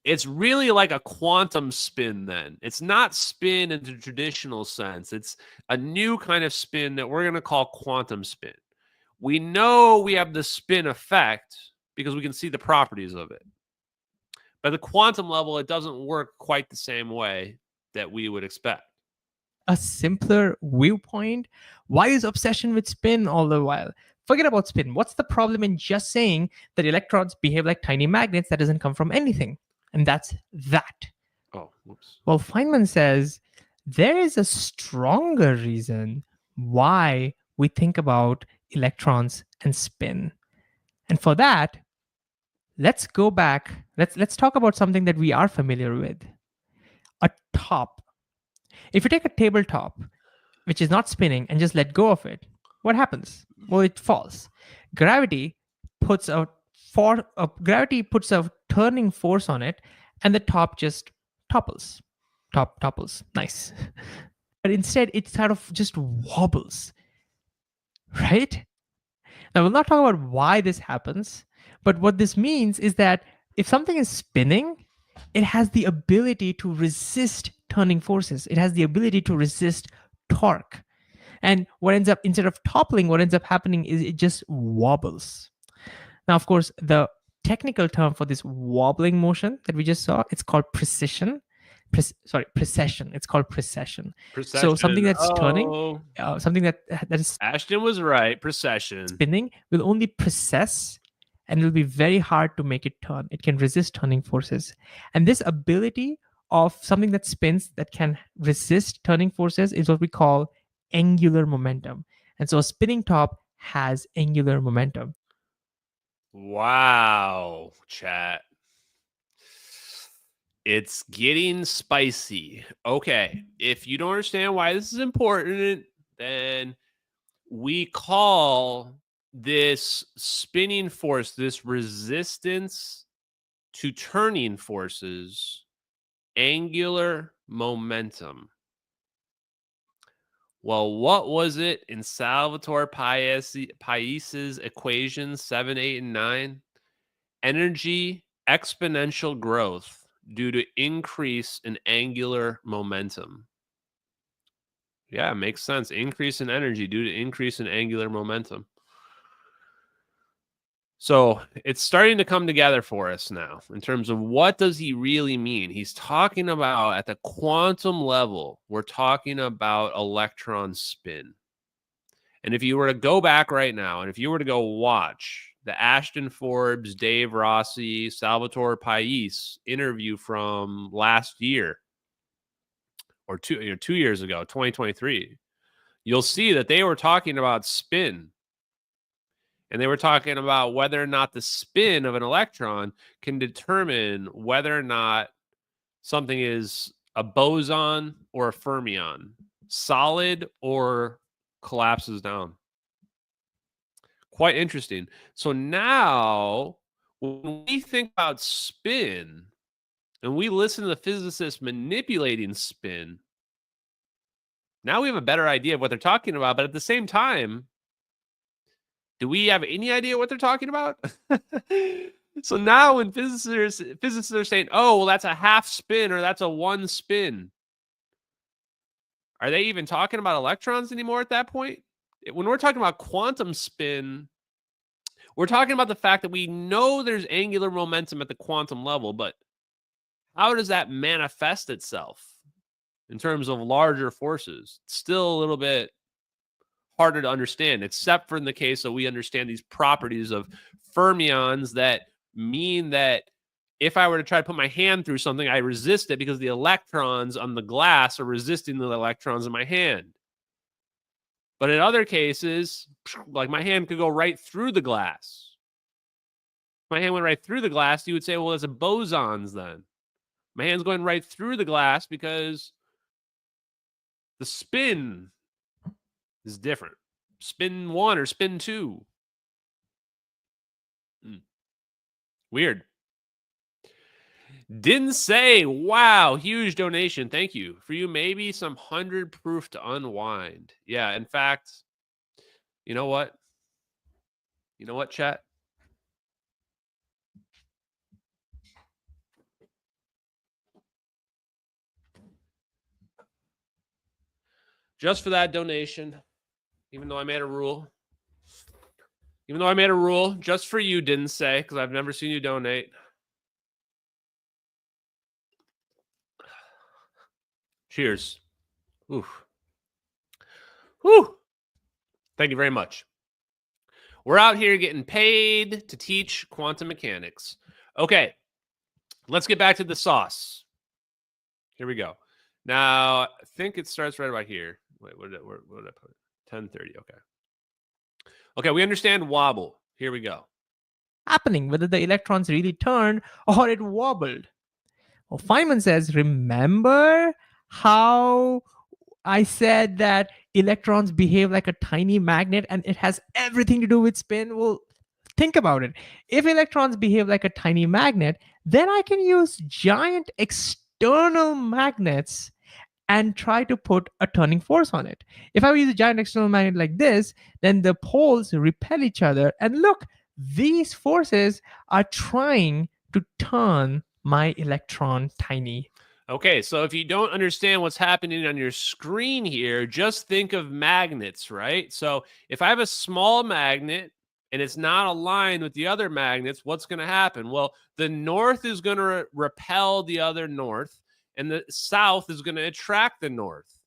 It's really like a quantum spin then. It's not spin in the traditional sense. It's a new kind of spin that we're going to call quantum spin. We know we have the spin effect because we can see the properties of it. But at the quantum level, it doesn't work quite the same way that we would expect. A simpler viewpoint? Why is obsession with spin all the while? Forget about spin. What's the problem in just saying that electrons behave like tiny magnets that doesn't come from anything? And that's that. Oh, whoops. Well, Feynman says there is a stronger reason why we think about electrons and spin. And for that, let's go back. Let's talk about something that we are familiar with. A top. If you take a tabletop, which is not spinning, and just let go of it, what happens? Well, it falls. Gravity puts a turning force on it, and the top just topples. Top topples. Nice. But instead, it sort of just wobbles. Right? Now, we'll not talk about why this happens, but what this means is that if something is spinning, it has the ability to resist turning forces. It has the ability to resist torque. And what ends up, instead of toppling, what ends up happening is it just wobbles. Now, of course, the technical term for this wobbling motion that we just saw, it's called precession. It's called precession. So something that's turning, something that is Ashton was right. Precession. spinning will only precess, and it will be very hard to make it turn. It can resist turning forces. And this ability of something that spins that can resist turning forces is what we call angular momentum. And so a spinning top has angular momentum. Wow, chat. It's getting spicy. Okay, if you don't understand why this is important, then we call this spinning force, this resistance to turning forces, angular momentum. Well, what was it in Salvatore Pais's equations 7, 8, and 9? Energy exponential growth due to increase in angular momentum. Yeah, it makes sense. Increase in energy due to increase in angular momentum. So it's starting to come together for us now in terms of what does he really mean? He's talking about at the quantum level, we're talking about electron spin. And if you were to go back right now, and if you were to go watch the Ashton Forbes, Dave Rossi, Salvatore Pais interview from last year, or 2 years ago, 2023, you'll see that they were talking about spin. And they were talking about whether or not the spin of an electron can determine whether or not something is a boson or a fermion, solid or collapses down. Quite interesting. So now, when we think about spin and we listen to the physicists manipulating spin, now we have a better idea of what they're talking about. But at the same time, do we have any idea what they're talking about? So now when physicists are saying, oh, well, that's a half spin or that's a one spin, are they even talking about electrons anymore at that point? When we're talking about quantum spin, we're talking about the fact that we know there's angular momentum at the quantum level, but how does that manifest itself in terms of larger forces? It's still a little bit harder to understand, except for in the case that we understand these properties of fermions that mean that if I were to try to put my hand through something, I resist it because the electrons on the glass are resisting the electrons in my hand. But in other cases, like my hand could go right through the glass. If my hand went right through the glass, you would say, well, it's a bosons then. My hand's going right through the glass because the spin is different. Spin 1 or spin 2. Weird. Didn't say, wow, huge donation. Thank you. For you, maybe some 100 proof to unwind. Yeah, in fact, you know what? You know what, chat? Just for that donation, even though I made a rule, just for you, didn't say, because I've never seen you donate. Cheers. Oof. Whew. Thank you very much. We're out here getting paid to teach quantum mechanics. Okay, let's get back to the sauce. Here we go. Now, I think it starts right about here. Wait, what did I put? 10:30. Okay, we understand wobble. Here we go. Happening, whether the electrons really turned or it wobbled. Well, Feynman says, remember how I said that electrons behave like a tiny magnet and it has everything to do with spin? Well, think about it. If electrons behave like a tiny magnet, then I can use giant external magnets and try to put a turning force on it. If I use a giant external magnet like this, then the poles repel each other. And look, these forces are trying to turn my electron tiny. Okay, so if you don't understand what's happening on your screen here, just think of magnets, right? So if I have a small magnet and it's not aligned with the other magnets, what's going to happen? Well, the north is going to repel the other north, and the south is going to attract the north,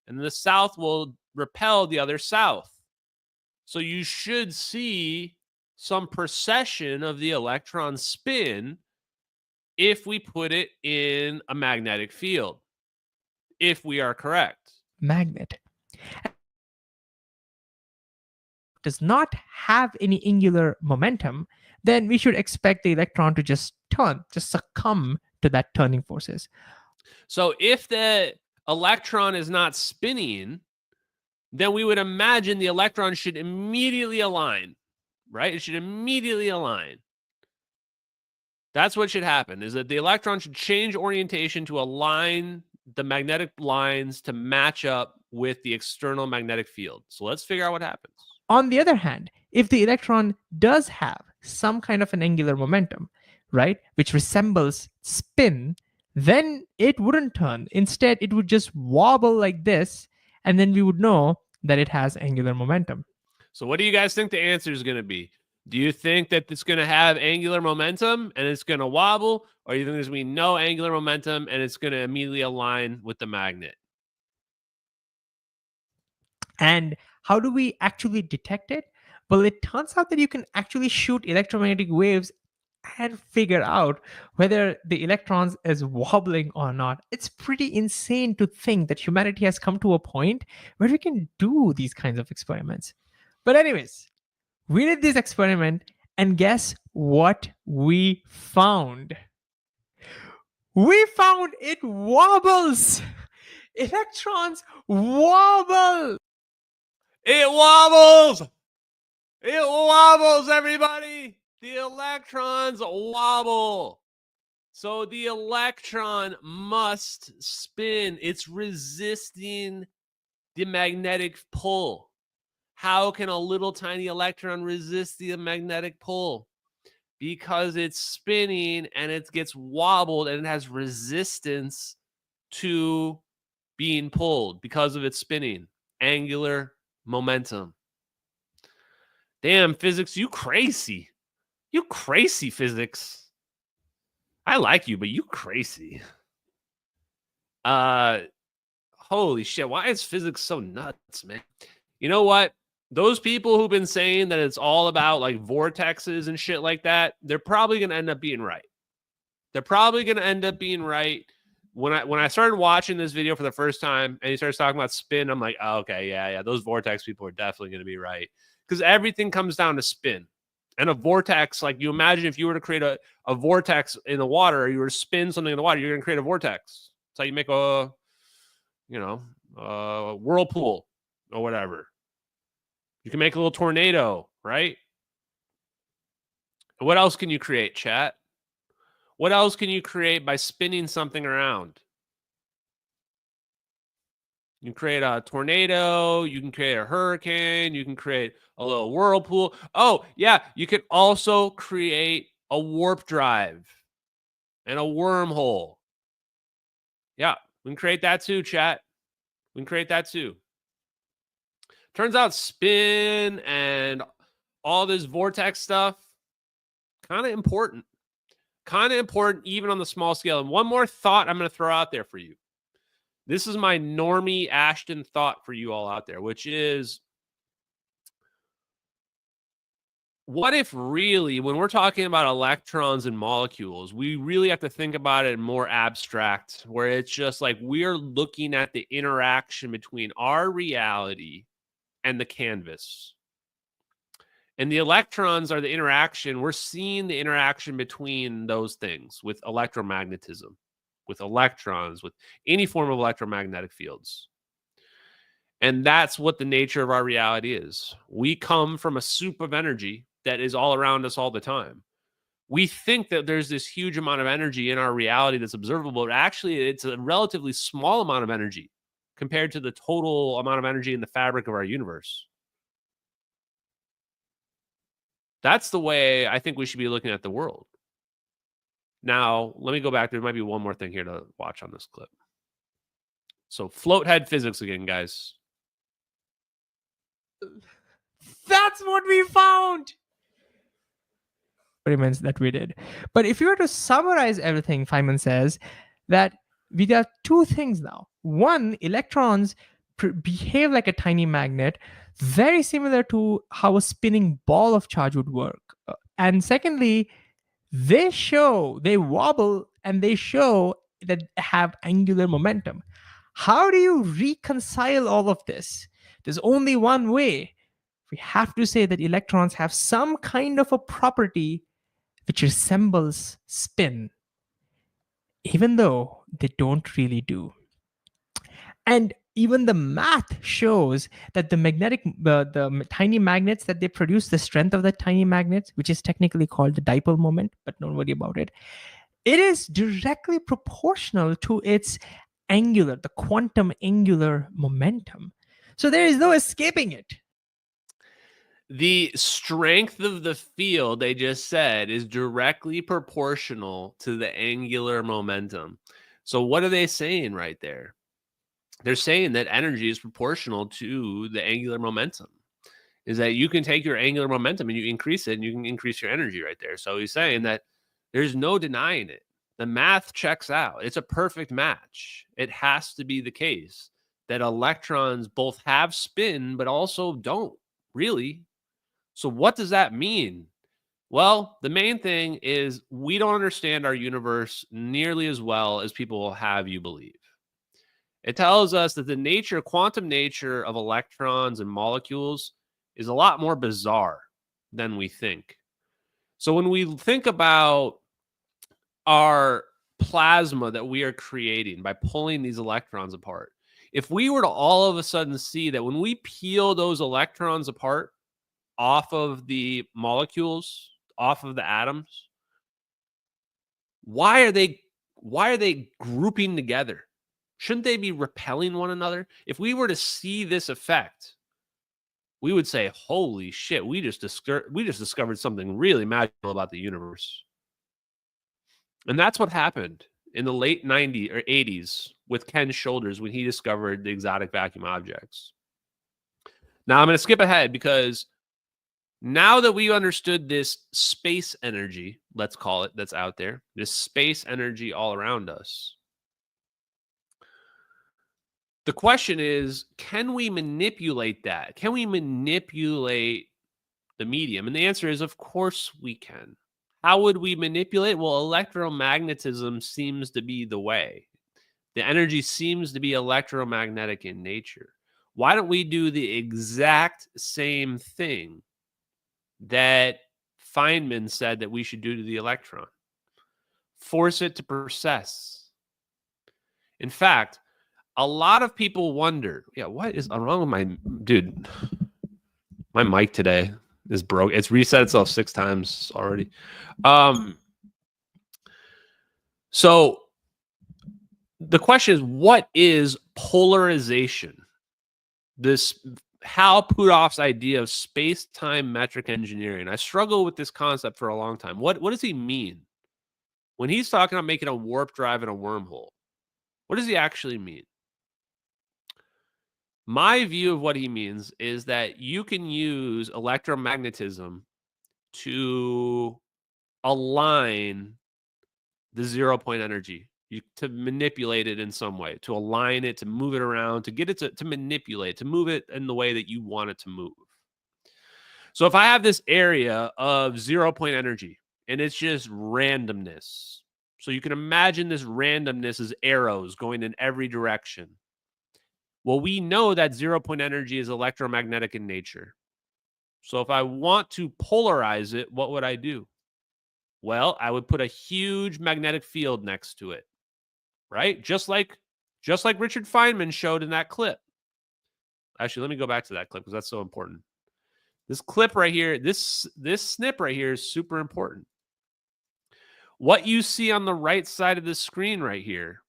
and the south will repel the other south. So you should see some precession of the electron spin if we put it in a magnetic field, if we are correct. Magnet does not have any angular momentum, then we should expect the electron to just turn, just succumb to that turning forces. So if the electron is not spinning, then we would imagine the electron should immediately align, right? It should immediately align. That's what should happen, is that the electron should change orientation to align the magnetic lines to match up with the external magnetic field. So let's figure out what happens. On the other hand, if the electron does have some kind of an angular momentum, right, which resembles spin, then it wouldn't turn. Instead, it would just wobble like this, and then we would know that it has angular momentum. So what do you guys think the answer is going to be? Do you think that it's going to have angular momentum and it's going to wobble? Or do you think there's going to be no angular momentum and it's going to immediately align with the magnet? And how do we actually detect it? Well, it turns out that you can actually shoot electromagnetic waves and figure out whether the electrons is wobbling or not. It's pretty insane to think that humanity has come to a point where we can do these kinds of experiments. But anyways, we did this experiment, and guess what we found? We found it wobbles. Electrons wobble. It wobbles. It wobbles, everybody. The electrons wobble. So the electron must spin. It's resisting the magnetic pull. How can a little tiny electron resist the magnetic pull? Because it's spinning and it gets wobbled and it has resistance to being pulled because of its spinning. Angular momentum. Damn, physics, you crazy. You crazy, physics. I like you, but you crazy. Holy shit, why is physics so nuts, man? You know what? Those people who've been saying that it's all about like vortexes and shit like that, they're probably going to end up being right. They're probably going to end up being right. When I started watching this video for the first time and he starts talking about spin, I'm like, oh, okay, yeah, those vortex people are definitely going to be right. Because everything comes down to spin. And a vortex, like you imagine if you were to create a vortex in the water, or you were to spin something in the water, you're going to create a vortex. That's how you make a whirlpool or whatever. You can make a little tornado, right? What else can you create, chat? What else can you create by spinning something around? You can create a tornado. You can create a hurricane. You can create a little whirlpool. Oh, yeah. You can also create a warp drive and a wormhole. Yeah, we can create that too, chat. We can create that too. Turns out spin and all this vortex stuff, kind of important. Kind of important even on the small scale. And one more thought I'm going to throw out there for you. This is my normie Ashton thought for you all out there, which is, what if really, when we're talking about electrons and molecules, we really have to think about it more abstract, where it's just like we're looking at the interaction between our reality and the canvas. And the electrons are the interaction. We're seeing the interaction between those things with electromagnetism, with electrons, with any form of electromagnetic fields. And that's what the nature of our reality is. We come from a soup of energy that is all around us all the time. We think that there's this huge amount of energy in our reality that's observable, but actually it's a relatively small amount of energy compared to the total amount of energy in the fabric of our universe. That's the way I think we should be looking at the world. Now, let me go back. There might be one more thing here to watch on this clip. So float head physics again, guys. That's what we found. Experiments that we did. But if you were to summarize everything, Feynman says that we got two things now. One, electrons behave like a tiny magnet, very similar to how a spinning ball of charge would work. And secondly, they wobble and they show that they have angular momentum. How do you reconcile all of this? There's only one way. We have to say that electrons have some kind of a property which resembles spin, even though they don't really do. And even the math shows that the tiny magnets that they produce, the strength of the tiny magnets, which is technically called the dipole moment, but don't worry about it, it is directly proportional to its the quantum angular momentum. So there is no escaping it. The strength of the field, they just said, is directly proportional to the angular momentum. So what are they saying right there? They're saying that energy is proportional to the angular momentum. Is that you can take your angular momentum and you increase it and you can increase your energy right there. So he's saying that there's no denying it. The math checks out. It's a perfect match. It has to be the case that electrons both have spin, but also don't really. So what does that mean? Well, the main thing is we don't understand our universe nearly as well as people will have you believe. It tells us that the quantum nature of electrons and molecules is a lot more bizarre than we think. So when we think about our plasma that we are creating by pulling these electrons apart, if we were to all of a sudden see that when we peel those electrons apart off of the molecules, off of the atoms, why are they grouping together? Shouldn't they be repelling one another? If we were to see this effect, we would say, holy shit, we just discovered something really magical about the universe. And that's what happened in the late 90s or 80s with Ken Shoulders when he discovered the exotic vacuum objects. Now I'm going to skip ahead because now that we understood this space energy, let's call it, that's out there, this space energy all around us, the question is, can we manipulate that? Can we manipulate the medium? And the answer is, of course we can. How would we manipulate? Well, electromagnetism seems to be the way. The energy seems to be electromagnetic in nature. Why don't we do the exact same thing that Feynman said that we should do to the electron? Force it to precess. In fact, a lot of people wonder, what is wrong with my dude? My mic today is broke. It's reset itself 6 times already. So the question is, what is polarization? Hal Puthoff's idea of space-time metric engineering. I struggle with this concept for a long time. What does he mean? When he's talking about making a warp drive in a wormhole, what does he actually mean? My view of what he means is that you can use electromagnetism to align the 0 point energy, to manipulate it in some way, to align it, to move it around, to get it to manipulate, to move it in the way that you want it to move. So if I have this area of 0 point energy and it's just randomness, so you can imagine this randomness as arrows going in every direction. Well, we know that 0 point energy is electromagnetic in nature. So if I want to polarize it, what would I do? Well, I would put a huge magnetic field next to it, right? Just like Richard Feynman showed in that clip. Actually, let me go back to that clip because that's so important. This clip right here, this snip right here is super important. What you see on the right side of the screen right here,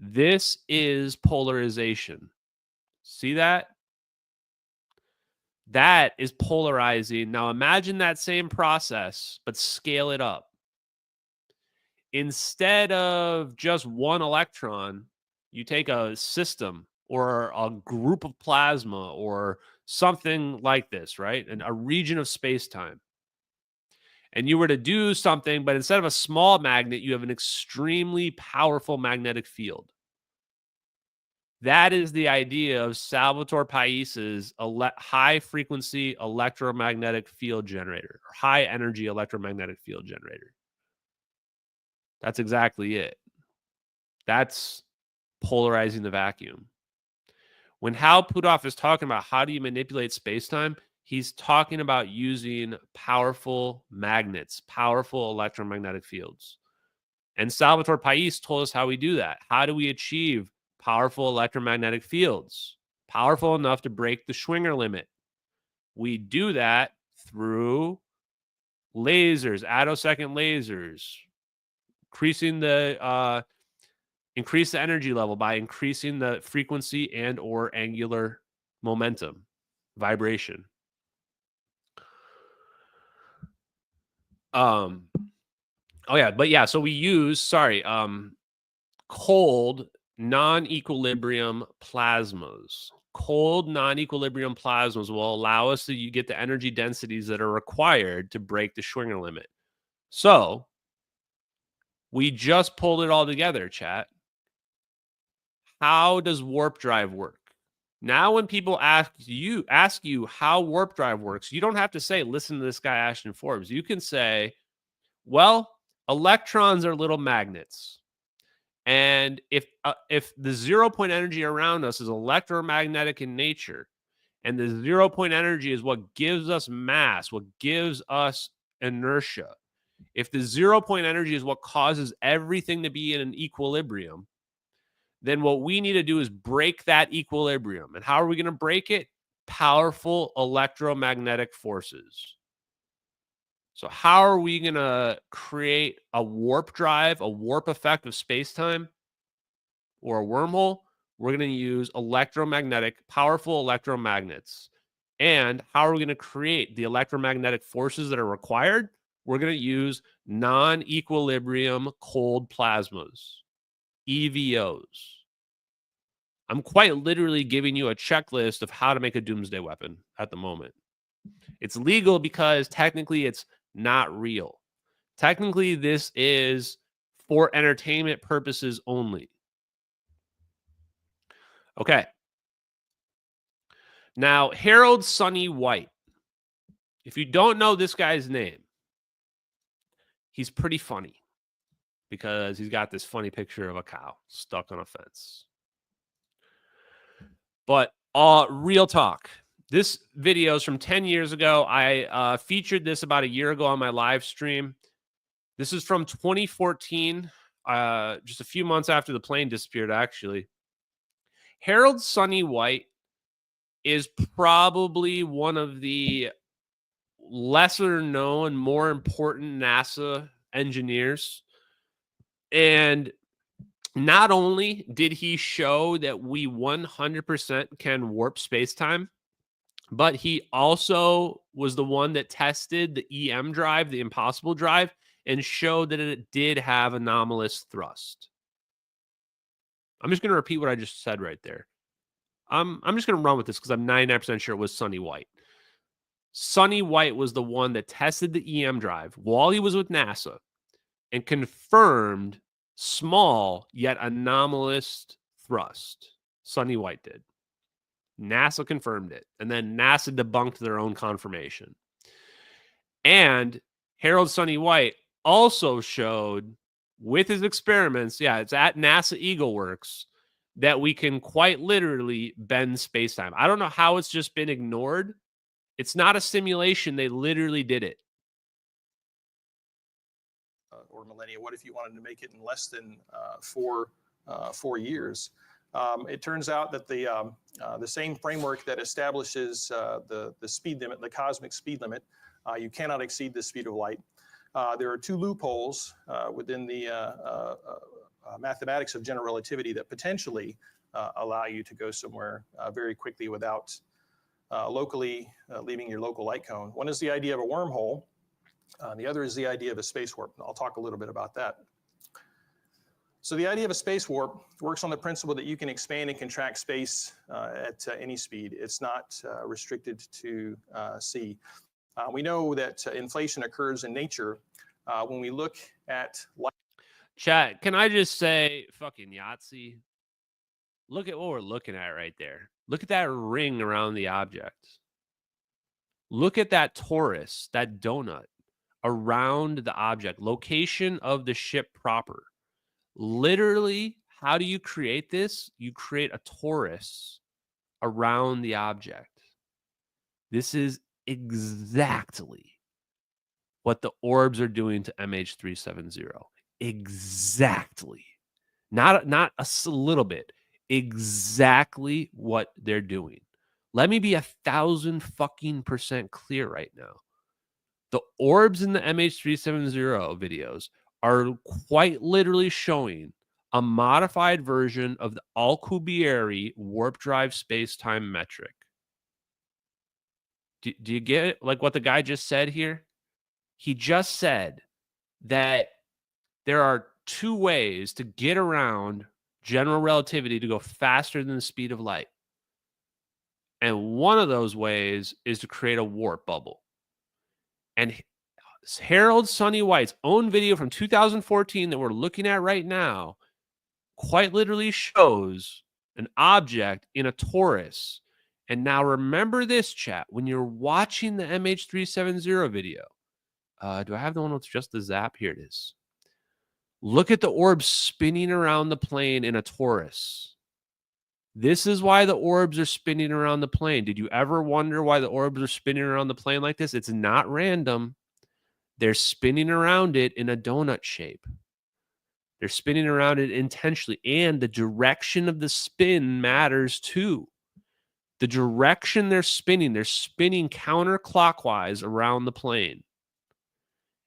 this is polarization. See that? That is polarizing. Now imagine that same process, but scale it up. instead of just one electron, you take a system or a group of plasma or something like this, right? And a region of space-time. And you were to do something, but instead of a small magnet, you have an extremely powerful magnetic field. That is the idea of Salvatore Pais's high-frequency electromagnetic field generator, or high-energy electromagnetic field generator. That's exactly it. That's polarizing the vacuum. When Hal Puthoff is talking about how do you manipulate space-time, he's talking about using powerful magnets, powerful electromagnetic fields. And Salvatore Pais told us how we do that. How do we achieve powerful electromagnetic fields? Powerful enough to break the Schwinger limit. We do that through lasers, attosecond lasers, increase the energy level by increasing the frequency and or angular momentum, vibration. So we use, cold non-equilibrium plasmas. Cold non-equilibrium plasmas will allow us to get the energy densities that are required to break the Schwinger limit. So we just pulled it all together, chat. How does warp drive work? Now, when people ask you how warp drive works, you don't have to say, listen to this guy, Ashton Forbes. You can say, well, electrons are little magnets. And if the 0 point energy around us is electromagnetic in nature, and the 0 point energy is what gives us mass, what gives us inertia, if the 0 point energy is what causes everything to be in an equilibrium, then what we need to do is break that equilibrium. And how are we going to break it? Powerful electromagnetic forces. So how are we going to create a warp drive, a warp effect of space-time or a wormhole? We're going to use powerful electromagnets. And how are we going to create the electromagnetic forces that are required? We're going to use non-equilibrium cold plasmas, EVOs. I'm quite literally giving you a checklist of how to make a doomsday weapon at the moment. It's legal because technically it's not real. Technically, this is for entertainment purposes only. Okay. Now, Harold Sonny White. If you don't know this guy's name, he's pretty funny because he's got this funny picture of a cow stuck on a fence. But real talk. This video is from 10 years ago. I featured this about a year ago on my live stream. This is from 2014, just a few months after the plane disappeared, actually. Harold Sonny White is probably one of the lesser known, more important NASA engineers. And not only did he show that we 100% can warp space-time, but he also was the one that tested the EM drive, the impossible drive, and showed that it did have anomalous thrust. I'm just going to repeat what I just said right there. I'm just going to run with this because I'm 99% sure it was Sonny White. Sonny White was the one that tested the EM drive while he was with NASA and confirmed small yet anomalous thrust. Sonny White did. NASA confirmed it, and then NASA debunked their own confirmation. And Harold Sonny White also showed with his experiments, it's at NASA Eagle Works, that we can quite literally bend space-time. I don't know how it's just been ignored. It's not a simulation. They literally did it. Or millennia. What if you wanted to make it in less than 4 years? It turns out that the same framework that establishes the speed limit, the cosmic speed limit, you cannot exceed the speed of light. There are two loopholes within the mathematics of general relativity that potentially allow you to go somewhere very quickly without locally leaving your local light cone. One is the idea of a wormhole. The other is the idea of a space warp. And I'll talk a little bit about that. So the idea of a space warp works on the principle that you can expand and contract space at any speed. It's not restricted to c. We know that inflation occurs in nature when we look at light. Chat, can I just say fucking Yahtzee? Look at what we're looking at right there. Look at that ring around the object. Look at that torus, that donut around the object, location of the ship proper. Literally, how do you create this? You create a torus around the object. This is exactly what the orbs are doing to MH370. Exactly. Not a little bit. Exactly what they're doing. Let me be 1,000% clear right now. The orbs in the MH370 videos are quite literally showing a modified version of the Alcubierre warp drive space-time metric. Do you get it? Like what the guy just said here? He just said that there are two ways to get around general relativity to go faster than the speed of light. And one of those ways is to create a warp bubble. And Harold Sonny White's own video from 2014 that we're looking at right now quite literally shows an object in a torus. And now remember this, chat, when you're watching the MH370 video. Do I have the one with just the zap? Here it is. Look at the orb spinning around the plane in a torus. This is why the orbs are spinning around the plane. Did you ever wonder why the orbs are spinning around the plane like this? It's not random. They're spinning around it in a donut shape. They're spinning around it intentionally. And the direction of the spin matters too. The direction they're spinning counterclockwise around the plane.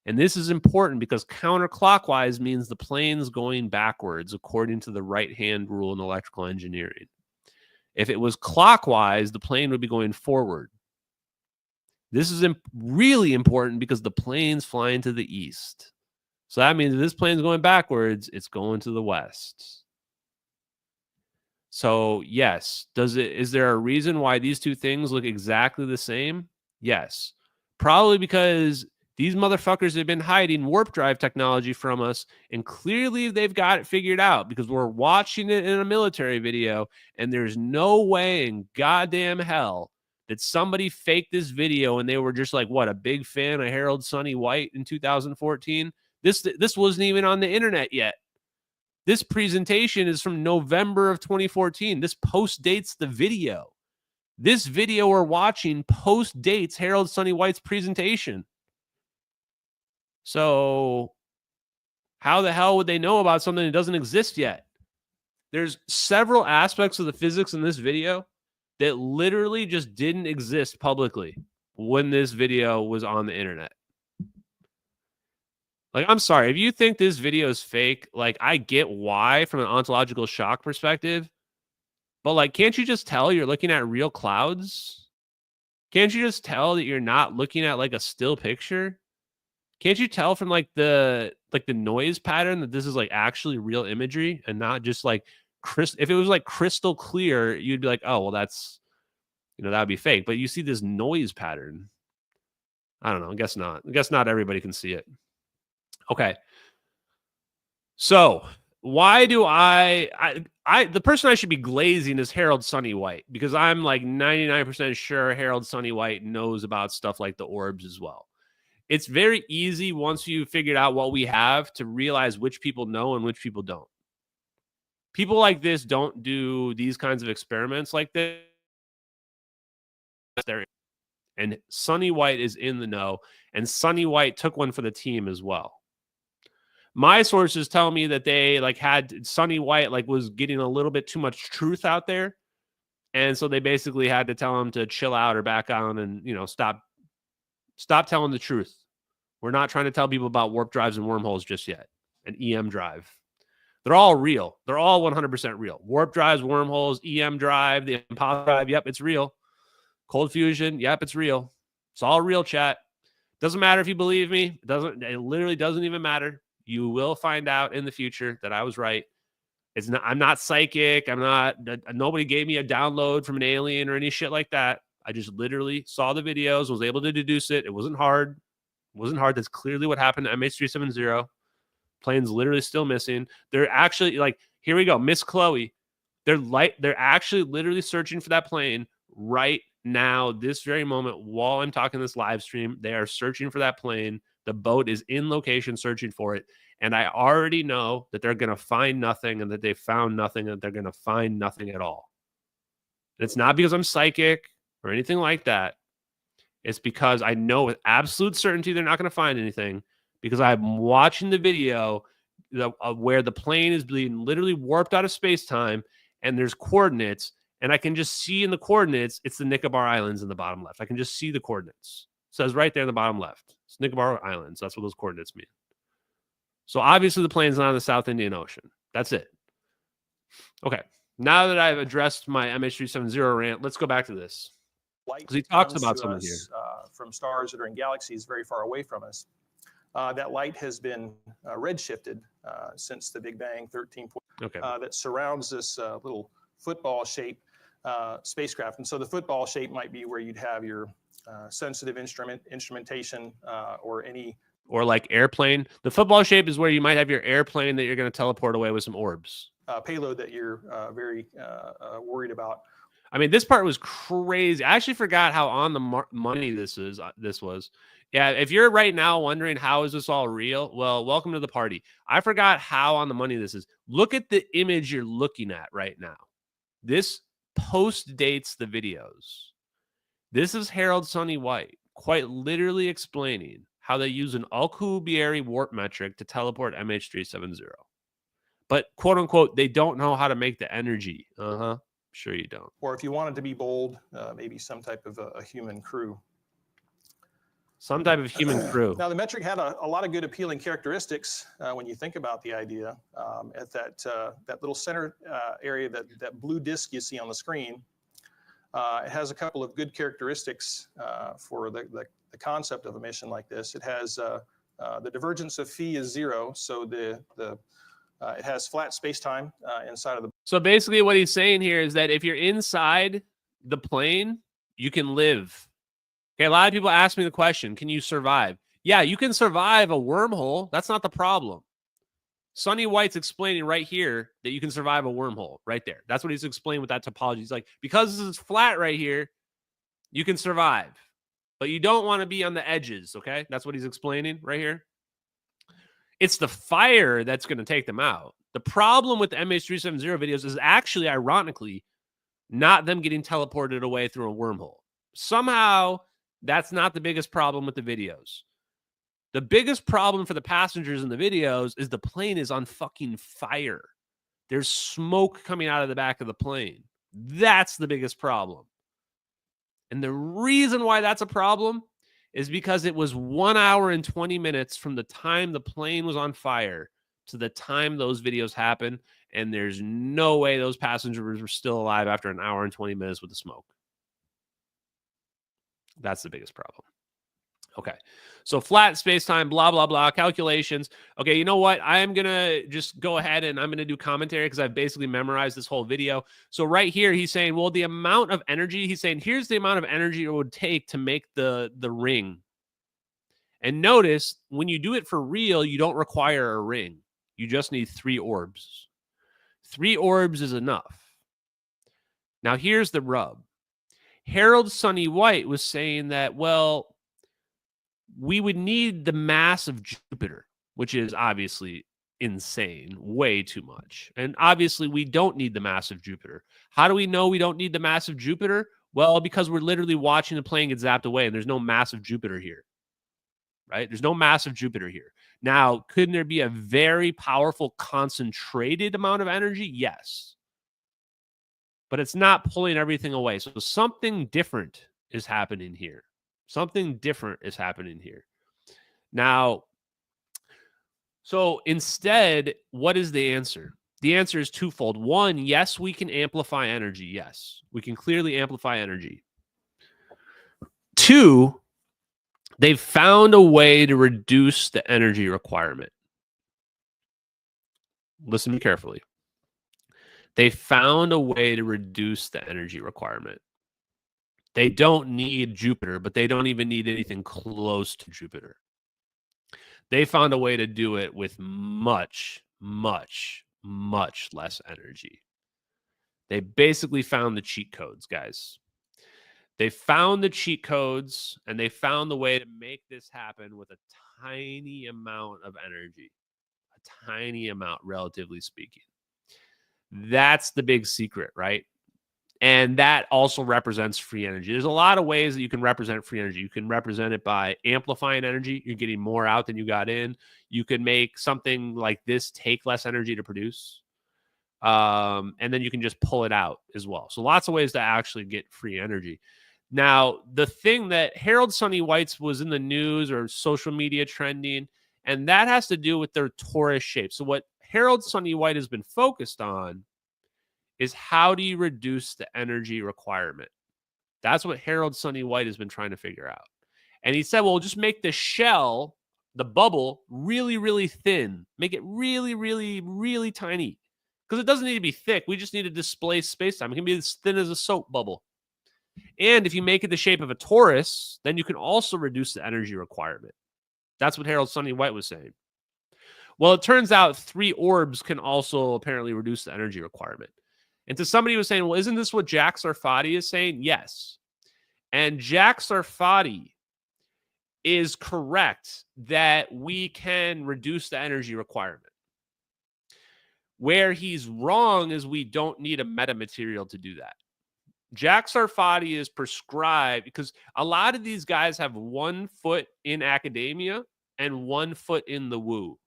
And this is important because counterclockwise means the plane's going backwards according to the right-hand rule in electrical engineering. If it was clockwise, the plane would be going forward. This is really important because the plane's flying to the east. So that means if this plane's going backwards, it's going to the west. So yes, is there a reason why these two things look exactly the same? Yes. Probably because these motherfuckers have been hiding warp drive technology from us, and clearly they've got it figured out because we're watching it in a military video, and there's no way in goddamn hell that somebody faked this video and they were just like, what, a big fan of Harold Sonny White in 2014? This wasn't even on the internet yet. This presentation is from November of 2014. This post-dates the video. This video we're watching post-dates Harold Sonny White's presentation. So how the hell would they know about something that doesn't exist yet? There's several aspects of the physics in this video that literally just didn't exist publicly when this video was on the internet. Like, I'm sorry, if you think this video is fake, like, I get why from an ontological shock perspective, but like, can't you just tell you're looking at real clouds? Can't you just tell that you're not looking at like a still picture? Can't you tell from like the noise pattern that this is like actually real imagery and not just like if it was like crystal clear, you'd be like, oh, well, that's, that would be fake. But you see this noise pattern. I don't know. I guess not. I guess not everybody can see it. Okay. So why do the person I should be glazing is Harold Sonny White, because I'm like 99% sure Harold Sonny White knows about stuff like the orbs as well. It's very easy once you figured out what we have to realize which people know and which people don't. People like this don't do these kinds of experiments like this. And Sonny White is in the know, and Sonny White took one for the team as well. My sources tell me that they had Sonny White was getting a little bit too much truth out there, and so they basically had to tell him to chill out or back on and stop telling the truth. We're not trying to tell people about warp drives and wormholes just yet. An EM drive. They're all real. They're all 100% real. Warp drives, wormholes, EM drive, the impossible drive. Yep, it's real. Cold fusion. Yep, it's real. It's all real, chat. Doesn't matter if you believe me. It literally doesn't even matter. You will find out in the future that I was right. It's not. I'm not psychic. I'm not. Nobody gave me a download from an alien or any shit like that. I just literally saw the videos, was able to deduce it. It wasn't hard. It wasn't hard. That's clearly what happened to MH370. Plane's literally still missing. They're actually like, here we go, Miss Chloe. They're actually literally searching for that plane right now, this very moment, while I'm talking this live stream. They are searching for that plane. The boat is in location searching for it. And I already know that they're going to find nothing and that they found nothing and they're going to find nothing at all. And it's not because I'm psychic or anything like that. It's because I know with absolute certainty they're not going to find anything, because I'm watching the video where the plane is being literally warped out of space-time and there's coordinates, and I can just see in the coordinates, it's the Nicobar Islands in the bottom left. I can just see the coordinates. It says right there in the bottom left. It's Nicobar Islands. That's what those coordinates mean. So obviously the plane's not in the South Indian Ocean. That's it. Okay. Now that I've addressed my MH370 rant, let's go back to this. Light He talks comes about to something us, here. from stars that are in galaxies very far away from us. That light has been redshifted since the Big Bang, 13 Okay. that surrounds this little football-shaped spacecraft. And so the football shape might be where you'd have your sensitive instrumentation or like airplane. The football shape is where you might have your airplane that you're going to teleport away with some orbs. Payload that you're very worried about. I mean, this part was crazy. I actually forgot how on the money this was. Yeah, if you're right now wondering how is this all real, well, welcome to the party. I forgot how on the money this is. Look at the image you're looking at right now. This post dates the videos. This is Harold Sonny White quite literally explaining how they use an Alcubierre warp metric to teleport MH370. But quote unquote, they don't know how to make the energy. Sure you don't. Or if you wanted to be bold, maybe some type of a human crew. Some type of human crew. Now, the metric had a lot of good appealing characteristics when you think about the idea. At that little center area, that blue disk you see on the screen, it has a couple of good characteristics for the concept of a mission like this. It has the divergence of phi is 0, so it has flat space-time inside of the. So basically what he's saying here is that if you're inside the plane, you can live. Okay, a lot of people ask me the question, can you survive? Yeah, you can survive a wormhole. That's not the problem. Sonny White's explaining right here that you can survive a wormhole right there. That's what he's explaining with that topology. He's like, because this is flat right here, you can survive. But you don't want to be on the edges, okay? That's what he's explaining right here. It's the fire that's going to take them out. The problem with the MH370 videos is actually, ironically, not them getting teleported away through a wormhole. Somehow, that's not the biggest problem with the videos. The biggest problem for the passengers in the videos is the plane is on fucking fire. There's smoke coming out of the back of the plane. That's the biggest problem. And the reason why that's a problem is because it was 1 hour and 20 minutes from the time the plane was on fire to the time those videos happened. And there's no way those passengers were still alive after an hour and 20 minutes with the smoke. That's the biggest problem. Okay. So flat space-time, blah, blah, blah, calculations. Okay, you know what? I am going to just go ahead and I'm going to do commentary because I've basically memorized this whole video. So right here, he's saying, well, the amount of energy, he's saying, here's the amount of energy it would take to make the ring. And notice, when you do it for real, you don't require a ring. You just need 3 orbs. 3 orbs is enough. Now, here's the rub. Harold Sonny White was saying that, well, we would need the mass of Jupiter, which is obviously insane, way too much. And obviously, we don't need the mass of Jupiter. How do we know we don't need the mass of Jupiter? Well, because we're literally watching the plane get zapped away, and there's no mass of Jupiter here, right? There's no mass of Jupiter here. Now, couldn't there be a very powerful, concentrated amount of energy? Yes. But it's not pulling everything away. So something different is happening here. Something different is happening here. Now, so instead, what is the answer? The answer is twofold. One, yes, we can amplify energy. Yes, we can clearly amplify energy. 2, they've found a way to reduce the energy requirement. listen carefully. They found a way to reduce the energy requirement. They don't need Jupiter, but they don't even need anything close to Jupiter. They found a way to do it with much, much, much less energy. They basically found the cheat codes, guys. They found the cheat codes, and they found the way to make this happen with a tiny amount of energy. A tiny amount, relatively speaking. That's the big secret, right? And that also represents free energy. There's a lot of ways that you can represent free energy. You can represent it by amplifying energy. You're getting more out than you got in. You can make something like this take less energy to produce. And then you can just pull it out as well. So lots of ways to actually get free energy. Now, the thing that Harold Sonny White's was in the news or social media trending, and that has to do with their torus shape. So what Harold Sonny White has been focused on is how do you reduce the energy requirement? That's what Harold Sonny White has been trying to figure out. And he said, well, just make the shell, the bubble, really, really thin. Make it really, really, really tiny. Because it doesn't need to be thick. We just need to displace spacetime. It can be as thin as a soap bubble. And if you make it the shape of a torus, then you can also reduce the energy requirement. That's what Harold Sonny White was saying. Well, it turns out 3 orbs can also apparently reduce the energy requirement. And to somebody who was saying, well, isn't this what Jack Sarfati is saying? Yes. And Jack Sarfati is correct that we can reduce the energy requirement. Where he's wrong is we don't need a metamaterial to do that. Jack Sarfati is prescribed because a lot of these guys have 1 foot in academia and 1 foot in the woo.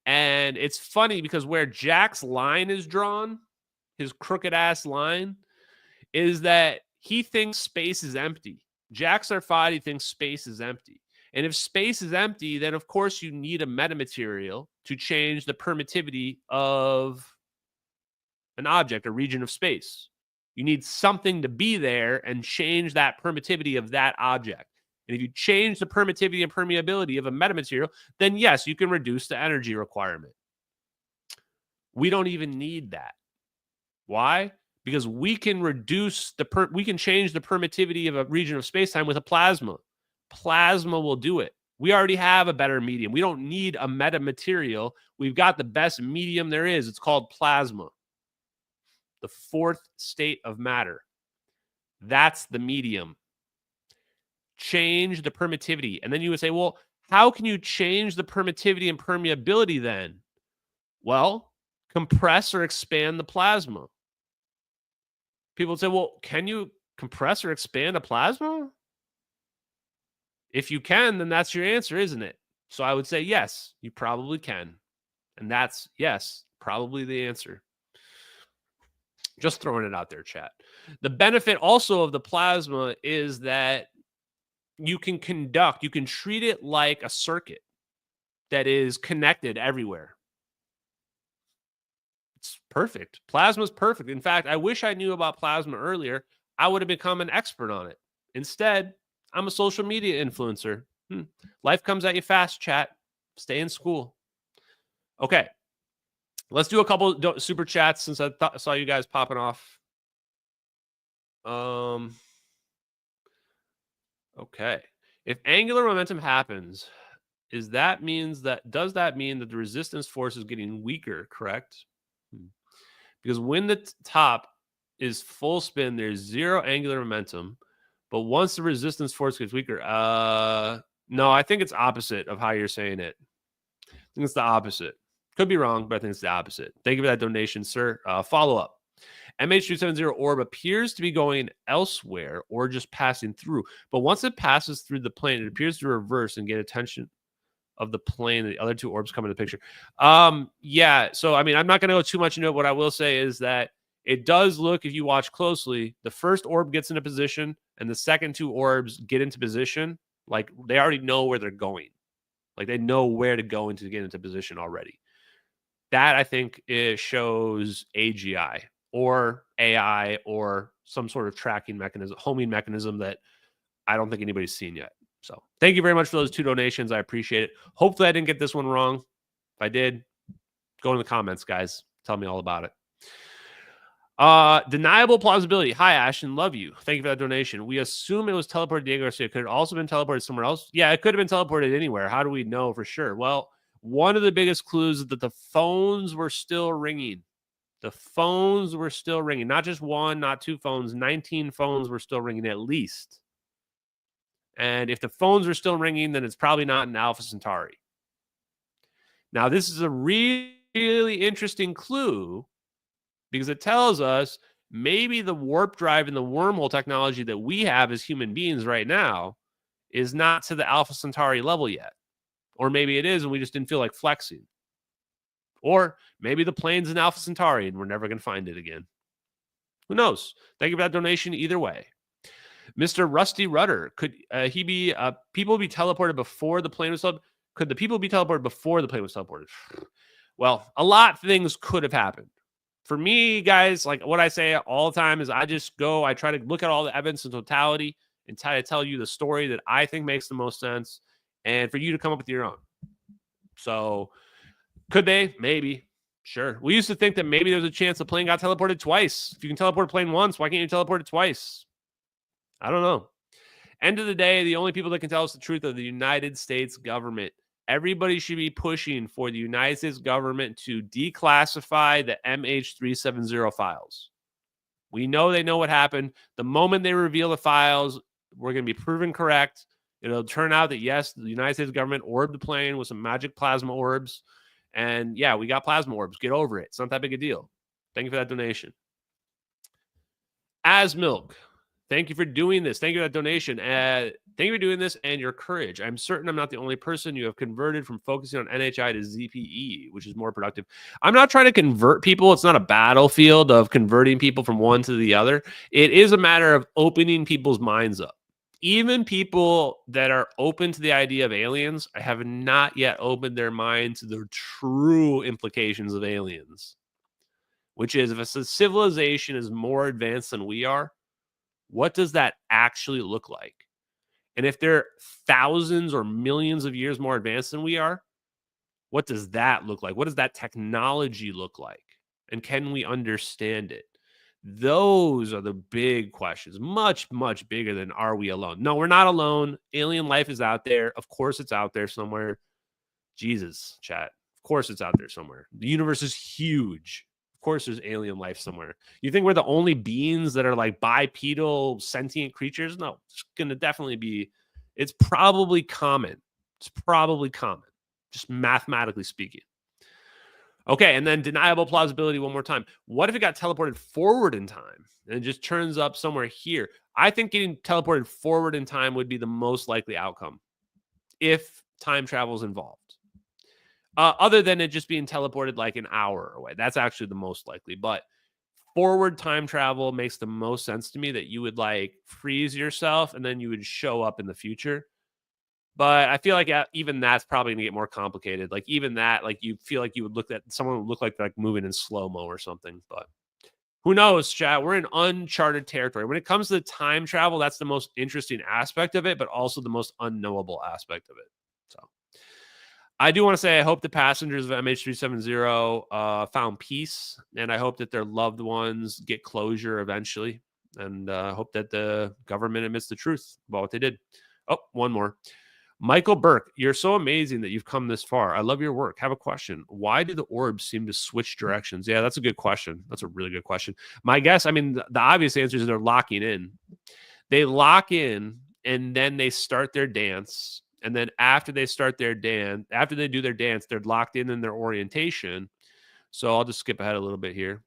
And it's funny because where Jack's line is drawn, his crooked ass line, is that he thinks space is empty. Jack Sarfati thinks space is empty. And if space is empty, then of course you need a metamaterial to change the permittivity of an object, a region of space. You need something to be there and change that permittivity of that object. And if you change the permittivity and permeability of a metamaterial, then yes, you can reduce the energy requirement. We don't even need that. Why? Because we can reduce we can change the permittivity of a region of spacetime with a plasma. Plasma will do it. We already have a better medium. We don't need a metamaterial. We've got the best medium there is. It's called plasma. The 4th state of matter. That's the medium. Change the permittivity. And then you would say, well, how can you change the permittivity and permeability then? Well, compress or expand the plasma. People would say, well, can you compress or expand a plasma? If you can, then that's your answer, isn't it? So I would say, yes, you probably can. And that's, yes, probably the answer. Just throwing it out there, chat. The benefit also of the plasma is that you can conduct, you can treat it like a circuit that is connected everywhere. It's perfect. Plasma is perfect. In fact, I wish I knew about plasma earlier. I would have become an expert on it. Instead, I'm a social media influencer. Life comes at you fast, chat. Stay in school. Okay. Let's do a couple super chats since I saw you guys popping off. Okay. If angular momentum happens, does that mean that the resistance force is getting weaker, correct? Because when the top is full spin, there's 0 angular momentum. But once the resistance force gets weaker, no, I think it's opposite of how you're saying it. I think it's the opposite. Could be wrong, but I think it's the opposite. Thank you for that donation, sir. Follow up. MH270 orb appears to be going elsewhere or just passing through. But once it passes through the plane, it appears to reverse and get attention of the plane. The other 2 orbs come into the picture. Yeah. So, I mean, I'm not going to go too much into it. What I will say is that it does look, if you watch closely, the first orb gets into position and the second 2 orbs get into position. Like they already know where they're going. Like they know where to go into get into position already. That I think shows AGI or AI or some sort of tracking mechanism, homing mechanism that I don't think anybody's seen yet. So thank you very much for those 2 donations. I appreciate it. Hopefully I didn't get this one wrong. If I did, Go in the comments, guys. Tell me all about it. Deniable plausibility. Hi, Ashton. Love you. Thank you for that donation. We assume it was teleported to Diego Garcia. Could it also been teleported somewhere else? Yeah, it could have been teleported anywhere. How do we know for sure? Well, one of the biggest clues is that the phones were still ringing. The phones were still ringing. Not just one, not two phones. 19 phones were still ringing at least. And if the phones are still ringing, then it's probably not an Alpha Centauri. Now, this is a really interesting clue because it tells us maybe the warp drive and the wormhole technology that we have as human beings right now is not to the Alpha Centauri level yet. Or maybe it is and we just didn't feel like flexing. Or maybe the plane's an Alpha Centauri and we're never going to find it again. Who knows? Thank you for that donation either way. Mr. Rusty Rudder, could he be people be teleported before the plane was teleported? Could the people be teleported before the plane was teleported? Well, a lot of things could have happened. For me, guys, like what I say all the time is I try to look at all the evidence in totality and try to tell you the story that I think makes the most sense and for you to come up with your own. So could they? Maybe. Sure. We used to think that maybe there's a chance the plane got teleported twice. If you can teleport a plane once, why can't you teleport it twice? I don't know. End of the day, the only people that can tell us the truth are the United States government. Everybody should be pushing for the United States government to declassify the MH370 files. We know they know what happened. The moment they reveal the files, we're going to be proven correct. It'll turn out that, yes, the United States government orbed the plane with some magic plasma orbs. And, yeah, we got plasma orbs. Get over it. It's not that big a deal. Thank you for that donation. As Milk. Thank you for doing this. Thank you for that donation. Thank you for doing this and your courage. I'm certain I'm not the only person you have converted from focusing on NHI to ZPE, which is more productive. I'm not trying to convert people. It's not a battlefield of converting people from one to the other. It is a matter of opening people's minds up. Even people that are open to the idea of aliens have not yet opened their mind to the true implications of aliens, which is if a civilization is more advanced than we are, what does that actually look like? And if they're thousands or millions of years more advanced than we are, what does that look like? What does that technology look like? And can we understand it? Those are the big questions. Much, much bigger than are we alone? No, we're not alone. Alien life is out there. Of course it's out there somewhere. Jesus, chat. Of course it's out there somewhere. The universe is huge. Of course there's alien life somewhere. You think we're the only beings that are like bipedal sentient creatures? No, it's going to definitely be, it's probably common. It's probably common, just mathematically speaking. Okay, and then deniable plausibility one more time. What if it got teleported forward in time and it just turns up somewhere here? I think getting teleported forward in time would be the most likely outcome if time travel is involved. Other than it just being teleported like an hour away. That's actually the most likely. But forward time travel makes the most sense to me, that you would like freeze yourself and then you would show up in the future. But I feel like even that's probably going to get more complicated. Like even that, like you feel like you would look at someone would look like moving in slow-mo or something. But who knows, chat? We're in uncharted territory. When it comes to time travel, that's the most interesting aspect of it, but also the most unknowable aspect of it. So I do want to say I hope the passengers of MH370 found peace, and I hope that their loved ones get closure eventually, and I hope that the government admits the truth about what they did. Oh, one more. Michael Burke, you're so amazing that you've come this far. I love your work. Have a question. Why do the orbs seem to switch directions? Yeah, that's a good question. That's a really good question. My guess, I mean, the obvious answer is they're locking in. They lock in, and then they start their dance. And then after they start their dance, after they do their dance, they're locked in their orientation. So I'll just skip ahead a little bit here.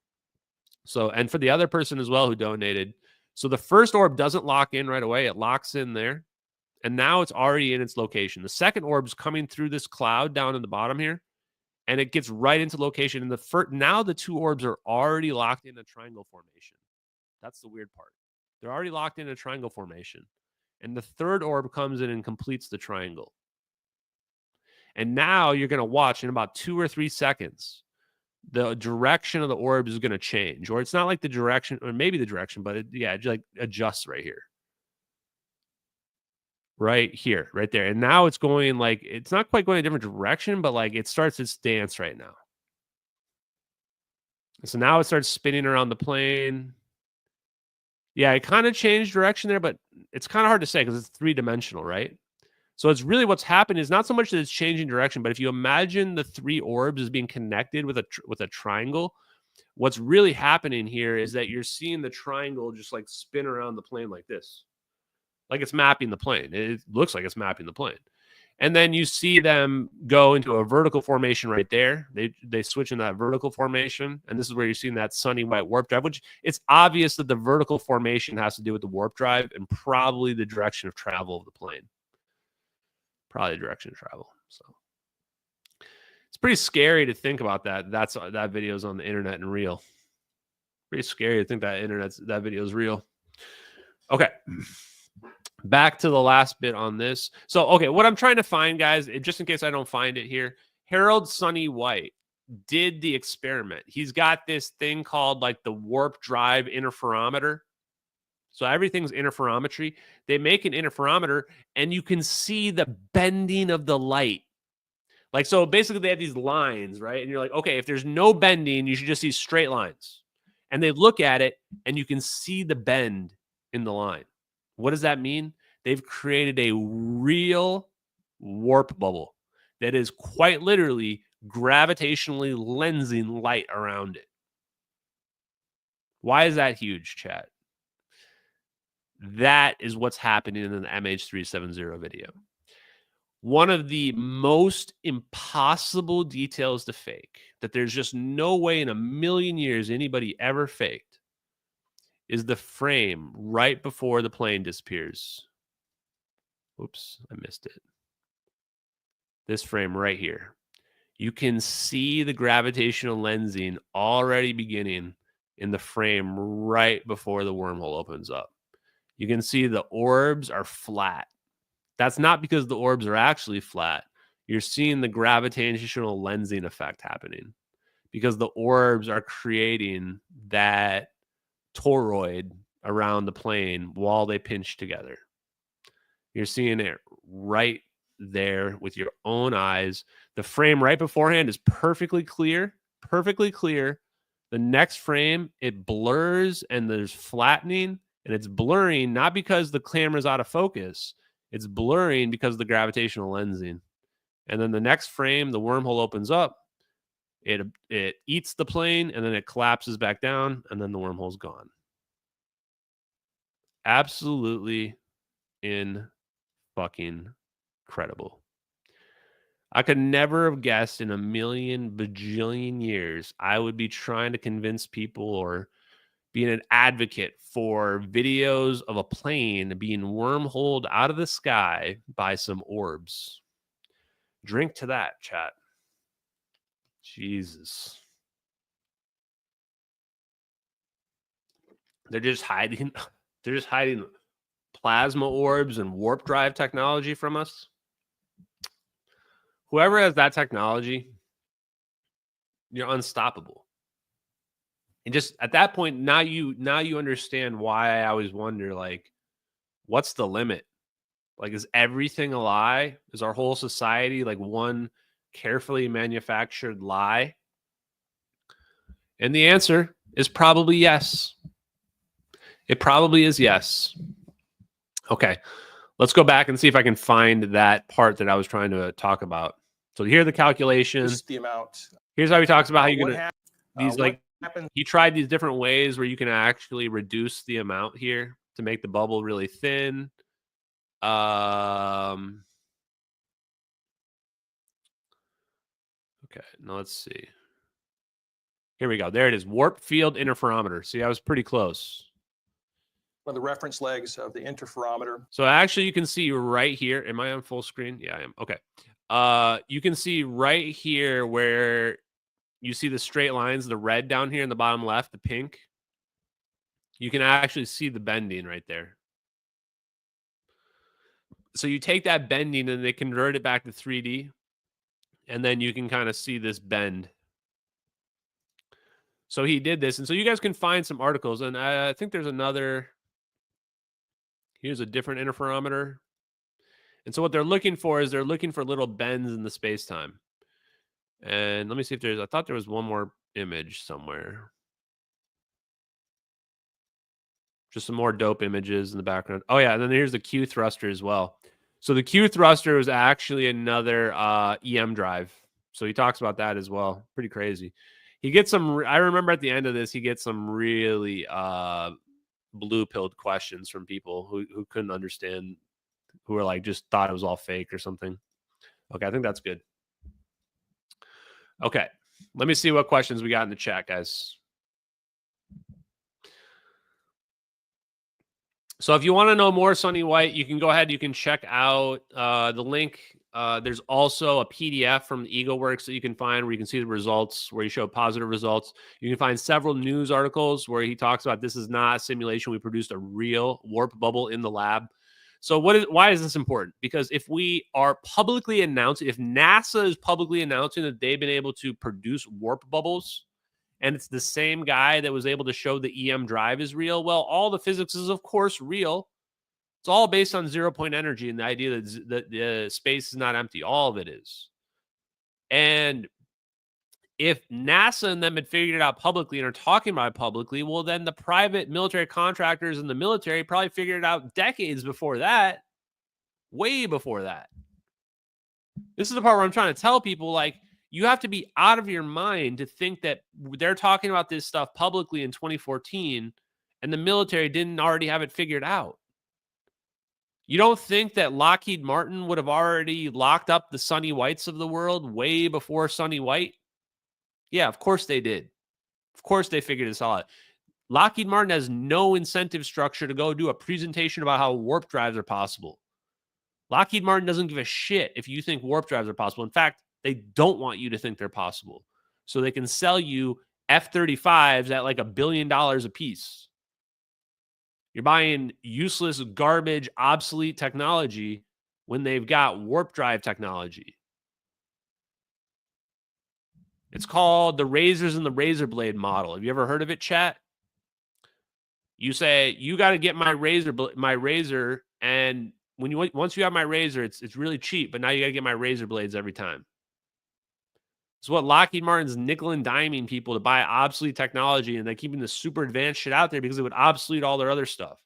So, and for the other person as well who donated, so the first orb doesn't lock in right away. It locks in there. And now it's already in its location. The second orb's coming through this cloud down in the bottom here, and it gets right into location. And now the two orbs are already locked in a triangle formation. That's the weird part. They're already locked in a triangle formation. And the third orb comes in and completes the triangle. And now you're going to watch in about 2 or 3 seconds, the direction of the orb is going to change. Or it's not like the direction, or maybe the direction, but it like adjusts right here. Right here, right there. And now it's going like, it's not quite going a different direction, but like it starts its dance right now. So now it starts spinning around the plane. Yeah, it kind of changed direction there, but it's kind of hard to say because it's three-dimensional, right? So it's really what's happened is not so much that it's changing direction, but if you imagine the three orbs as being connected with a triangle, what's really happening here is that you're seeing the triangle just like spin around the plane like this. Like it's mapping the plane. It looks like it's mapping the plane. And then you see them go into a vertical formation right there. They switch in that vertical formation. And this is where you're seeing that sunny white warp drive, which it's obvious that the vertical formation has to do with the warp drive and probably the direction of travel of the plane. Probably the direction of travel. So it's pretty scary to think about that. That video is on the internet and real. Pretty scary to think that video is real. Okay. Back to the last bit on this. So, okay, what I'm trying to find, guys, just in case I don't find it here, Harold Sonny White did the experiment. He's got this thing called like the warp drive interferometer. So everything's interferometry. They make an interferometer and you can see the bending of the light. Like, so basically they have these lines, right? And you're like, okay, if there's no bending, you should just see straight lines. And they look at it and you can see the bend in the line. What does that mean? They've created a real warp bubble that is quite literally gravitationally lensing light around it. Why is that huge, chat? That is what's happening in the MH370 video. One of the most impossible details to fake, that there's just no way in a million years anybody ever faked, is the frame right before the plane disappears. Oops, I missed it. This frame right here. You can see the gravitational lensing already beginning in the frame right before the wormhole opens up. You can see the orbs are flat. That's not because the orbs are actually flat. You're seeing the gravitational lensing effect happening because the orbs are creating that toroid around the plane while they pinch together. You're seeing it right there with your own eyes. The frame right beforehand is perfectly clear, perfectly clear. The next frame, it blurs and there's flattening, and it's blurring not because the camera's out of focus. It's blurring because of the gravitational lensing. And then the next frame, the wormhole opens up. It eats the plane, and then it collapses back down, and then the wormhole's gone. Absolutely fucking incredible. I could never have guessed in a million bajillion years I would be trying to convince people or being an advocate for videos of a plane being wormholed out of the sky by some orbs. Drink to that, chat. Jesus. They're just hiding plasma orbs and warp drive technology from us. Whoever has that technology, you're unstoppable. And just at that point, now you understand why I always wonder, like, what's the limit? Like, is everything a lie? Is our whole society like one carefully manufactured lie? And the answer is probably yes. It probably is yes. Okay, let's go back and see if I can find that part that I was trying to talk about. So here are the calculations. Just the amount. Here's how he talks about how you're What going to... hap- These what happens? he tried these different ways where you can actually reduce the amount here to make the bubble really thin. Okay, now let's see. Here we go. There it is. Warp field interferometer. See, I was pretty close. One of the reference legs of the interferometer. So actually you can see right here. Am I on full screen? Yeah, I am. Okay. You can see right here where you see the straight lines, the red down here in the bottom left, the pink. You can actually see the bending right there. So you take that bending and they convert it back to 3D. And then you can kind of see this bend. So he did this. And so you guys can find some articles. And I think there's another. Here's a different interferometer. And so what they're looking for is they're looking for little bends in the space-time. And let me see if I thought there was one more image somewhere. Just some more dope images in the background. Oh yeah, and then here's the Q thruster as well. So the Q thruster was actually another EM drive. So he talks about that as well. Pretty crazy. He gets some. I remember at the end of this, he gets some really blue-pilled questions from people who couldn't understand, who were like just thought it was all fake or something. Okay, I think that's good. Okay, let me see what questions we got in the chat, guys. So if you want to know more Sonny White, you can go ahead. You can check out the link. There's also a PDF from EagleWorks that you can find where you can see the results, where you show positive results. You can find several news articles where he talks about this is not a simulation. We produced a real warp bubble in the lab. So why is this important? Because if we are publicly announcing, if NASA is publicly announcing that they've been able to produce warp bubbles, and it's the same guy that was able to show the EM drive is real, well, all the physics is, of course, real. It's all based on 0-point energy and the idea that space is not empty. All of it is. And if NASA and them had figured it out publicly and are talking about it publicly, well, then the private military contractors in the military probably figured it out decades before that, way before that. This is the part where I'm trying to tell people, like, you have to be out of your mind to think that they're talking about this stuff publicly in 2014 and the military didn't already have it figured out. You don't think that Lockheed Martin would have already locked up the Sonny Whites of the world way before Sonny White? Yeah, of course they did. Of course they figured this all out. Lockheed Martin has no incentive structure to go do a presentation about how warp drives are possible. Lockheed Martin doesn't give a shit if you think warp drives are possible. In fact, they don't want you to think they're possible. So they can sell you F-35s at like $1 billion a piece. You're buying useless, garbage, obsolete technology when they've got warp drive technology. It's called the razors and the razor blade model. Have you ever heard of it, chat? You say, you got to get my razor, and once you have my razor, it's really cheap, but now you got to get my razor blades every time. It's what Lockheed Martin's nickel and diming people to buy obsolete technology, and they're keeping the super advanced shit out there because it would obsolete all their other stuff.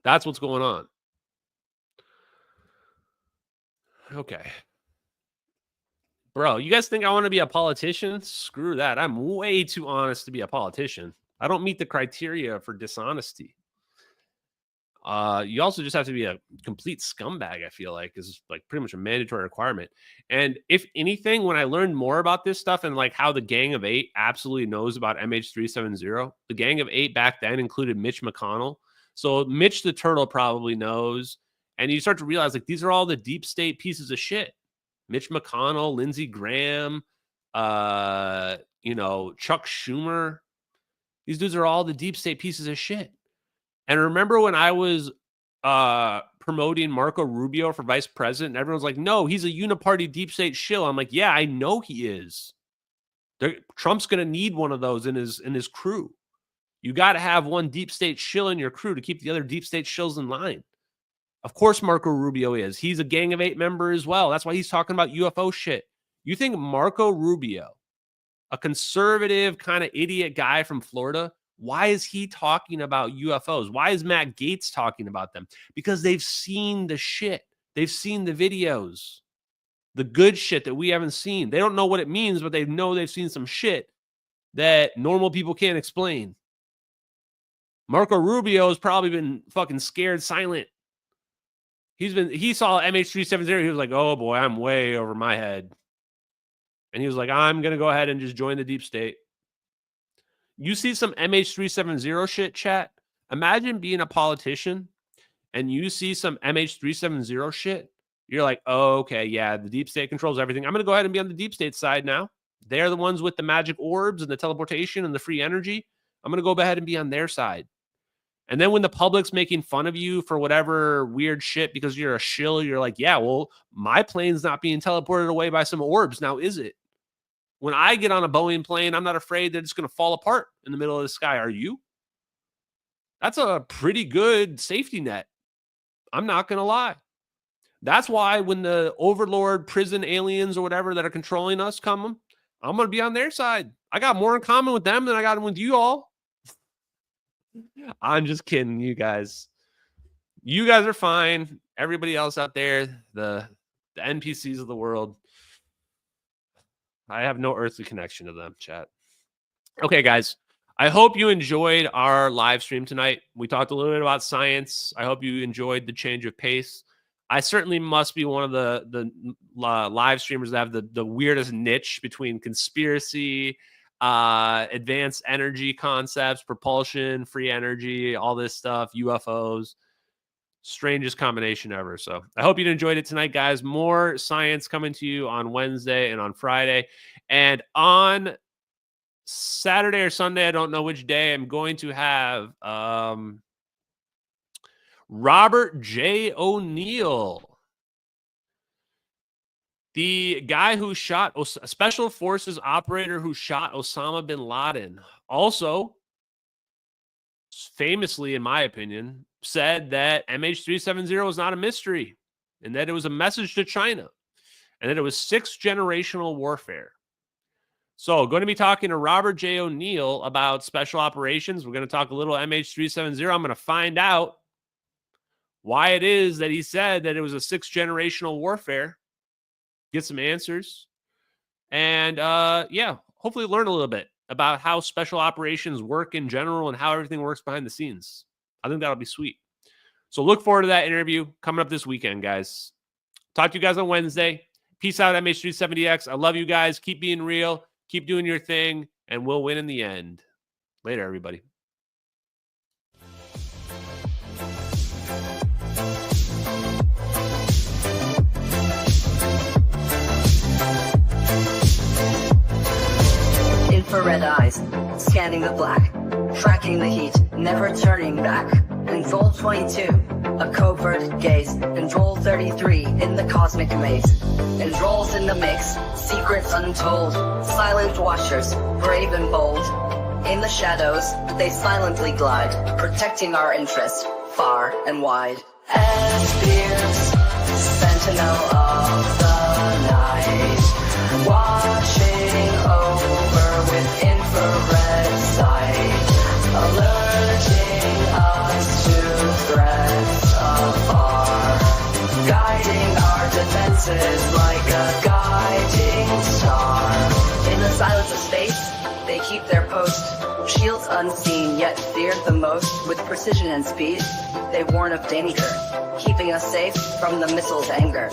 That's what's going on. Okay. Bro, you guys think I want to be a politician? Screw that. I'm way too honest to be a politician. I don't meet the criteria for dishonesty. You also just have to be a complete scumbag, I feel like, is like pretty much a mandatory requirement. And if anything, when I learned more about this stuff and like how the Gang of Eight absolutely knows about MH370, the Gang of Eight back then included Mitch McConnell. So Mitch the Turtle probably knows. And you start to realize like these are all the deep state pieces of shit. Mitch McConnell, Lindsey Graham, Chuck Schumer. These dudes are all the deep state pieces of shit. And remember when I was promoting Marco Rubio for vice president, and everyone's like, no, he's a uniparty deep state shill. I'm like, yeah, I know he is. Trump's going to need one of those in his crew. You got to have one deep state shill in your crew to keep the other deep state shills in line. Of course, Marco Rubio is. He's a Gang of Eight member as well. That's why he's talking about UFO shit. You think Marco Rubio, a conservative kind of idiot guy from Florida, why is he talking about UFOs? Why is Matt Gaetz talking about them? Because they've seen the shit. They've seen the videos. The good shit that we haven't seen. They don't know what it means, but they know they've seen some shit that normal people can't explain. Marco Rubio has probably been fucking scared silent. He saw MH370. He was like, oh boy, I'm way over my head. And he was like, I'm going to go ahead and just join the deep state. You see some MH370 shit, chat. Imagine being a politician and you see some MH370 shit. You're like, oh, okay, yeah, the deep state controls everything. I'm going to go ahead and be on the deep state side now. They're the ones with the magic orbs and the teleportation and the free energy. I'm going to go ahead and be on their side. And then when the public's making fun of you for whatever weird shit because you're a shill, you're like, yeah, well, my plane's not being teleported away by some orbs. Now, is it? When I get on a Boeing plane, I'm not afraid that it's going to fall apart in the middle of the sky. Are you? That's a pretty good safety net. I'm not going to lie. That's why when the overlord prison aliens or whatever that are controlling us come, I'm going to be on their side. I got more in common with them than I got with you all. I'm just kidding, you guys. You guys are fine. Everybody else out there, the NPCs of the world, I have no earthly connection to them, chat. Okay, guys. I hope you enjoyed our live stream tonight. We talked a little bit about science. I hope you enjoyed the change of pace. I certainly must be one of the live streamers that have the weirdest niche between conspiracy, advanced energy concepts, propulsion, free energy, all this stuff, UFOs. Strangest combination ever. So I hope you enjoyed it tonight, guys. More science coming to you on Wednesday and on Friday. And on Saturday or Sunday, I don't know which day, I'm going to have Robert J. O'Neill, the guy who shot a special forces operator who shot Osama bin Laden. Also, famously, in my opinion, said that MH370 is not a mystery and that it was a message to China and that it was 6th generational warfare. So going to be talking to Robert J. O'Neill about special operations. We're going to talk a little MH370. I'm going to find out why it is that he said that it was a 6th generational warfare. Get some answers. And yeah, hopefully learn a little bit about how special operations work in general and how everything works behind the scenes. I think that'll be sweet. So look forward to that interview coming up this weekend, guys. Talk to you guys on Wednesday. Peace out, MH370X. I love you guys. Keep being real. Keep doing your thing, and we'll win in the end. Later, everybody. Infrared eyes, scanning the black, tracking the heat, never turning back. Control 22, a covert gaze. Control 33, in the cosmic maze. Controls in the mix, secrets untold. Silent watchers, brave and bold. In the shadows, they silently glide, protecting our interests, far and wide. As beers, sentinel of the night, watching over with infrared sight, alerting us to threats afar, guiding our defenses like a guiding star. In the silence of space, they keep their post, shields unseen yet feared the most. With precision and speed, they warn of danger, keeping us safe from the missile's anger.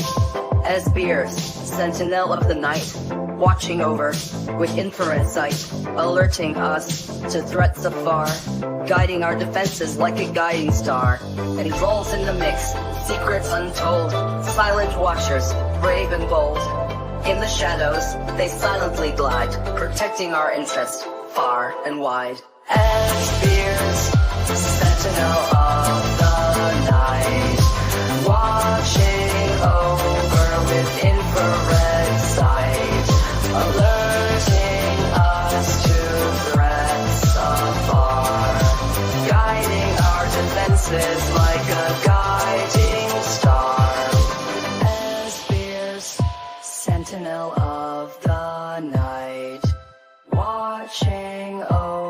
As beers, sentinel of the night, watching over with infrared sight, alerting us to threats afar, guiding our defenses like a guiding star. Controls in the mix, secrets untold, silent watchers, brave and bold. In the shadows, they silently glide, protecting our interests, far and wide. As beers, sentinel of the night, watching over with infrared sight, alerting us to threats afar, guiding our defenses like a guiding star. As beers, sentinel of the night, watching over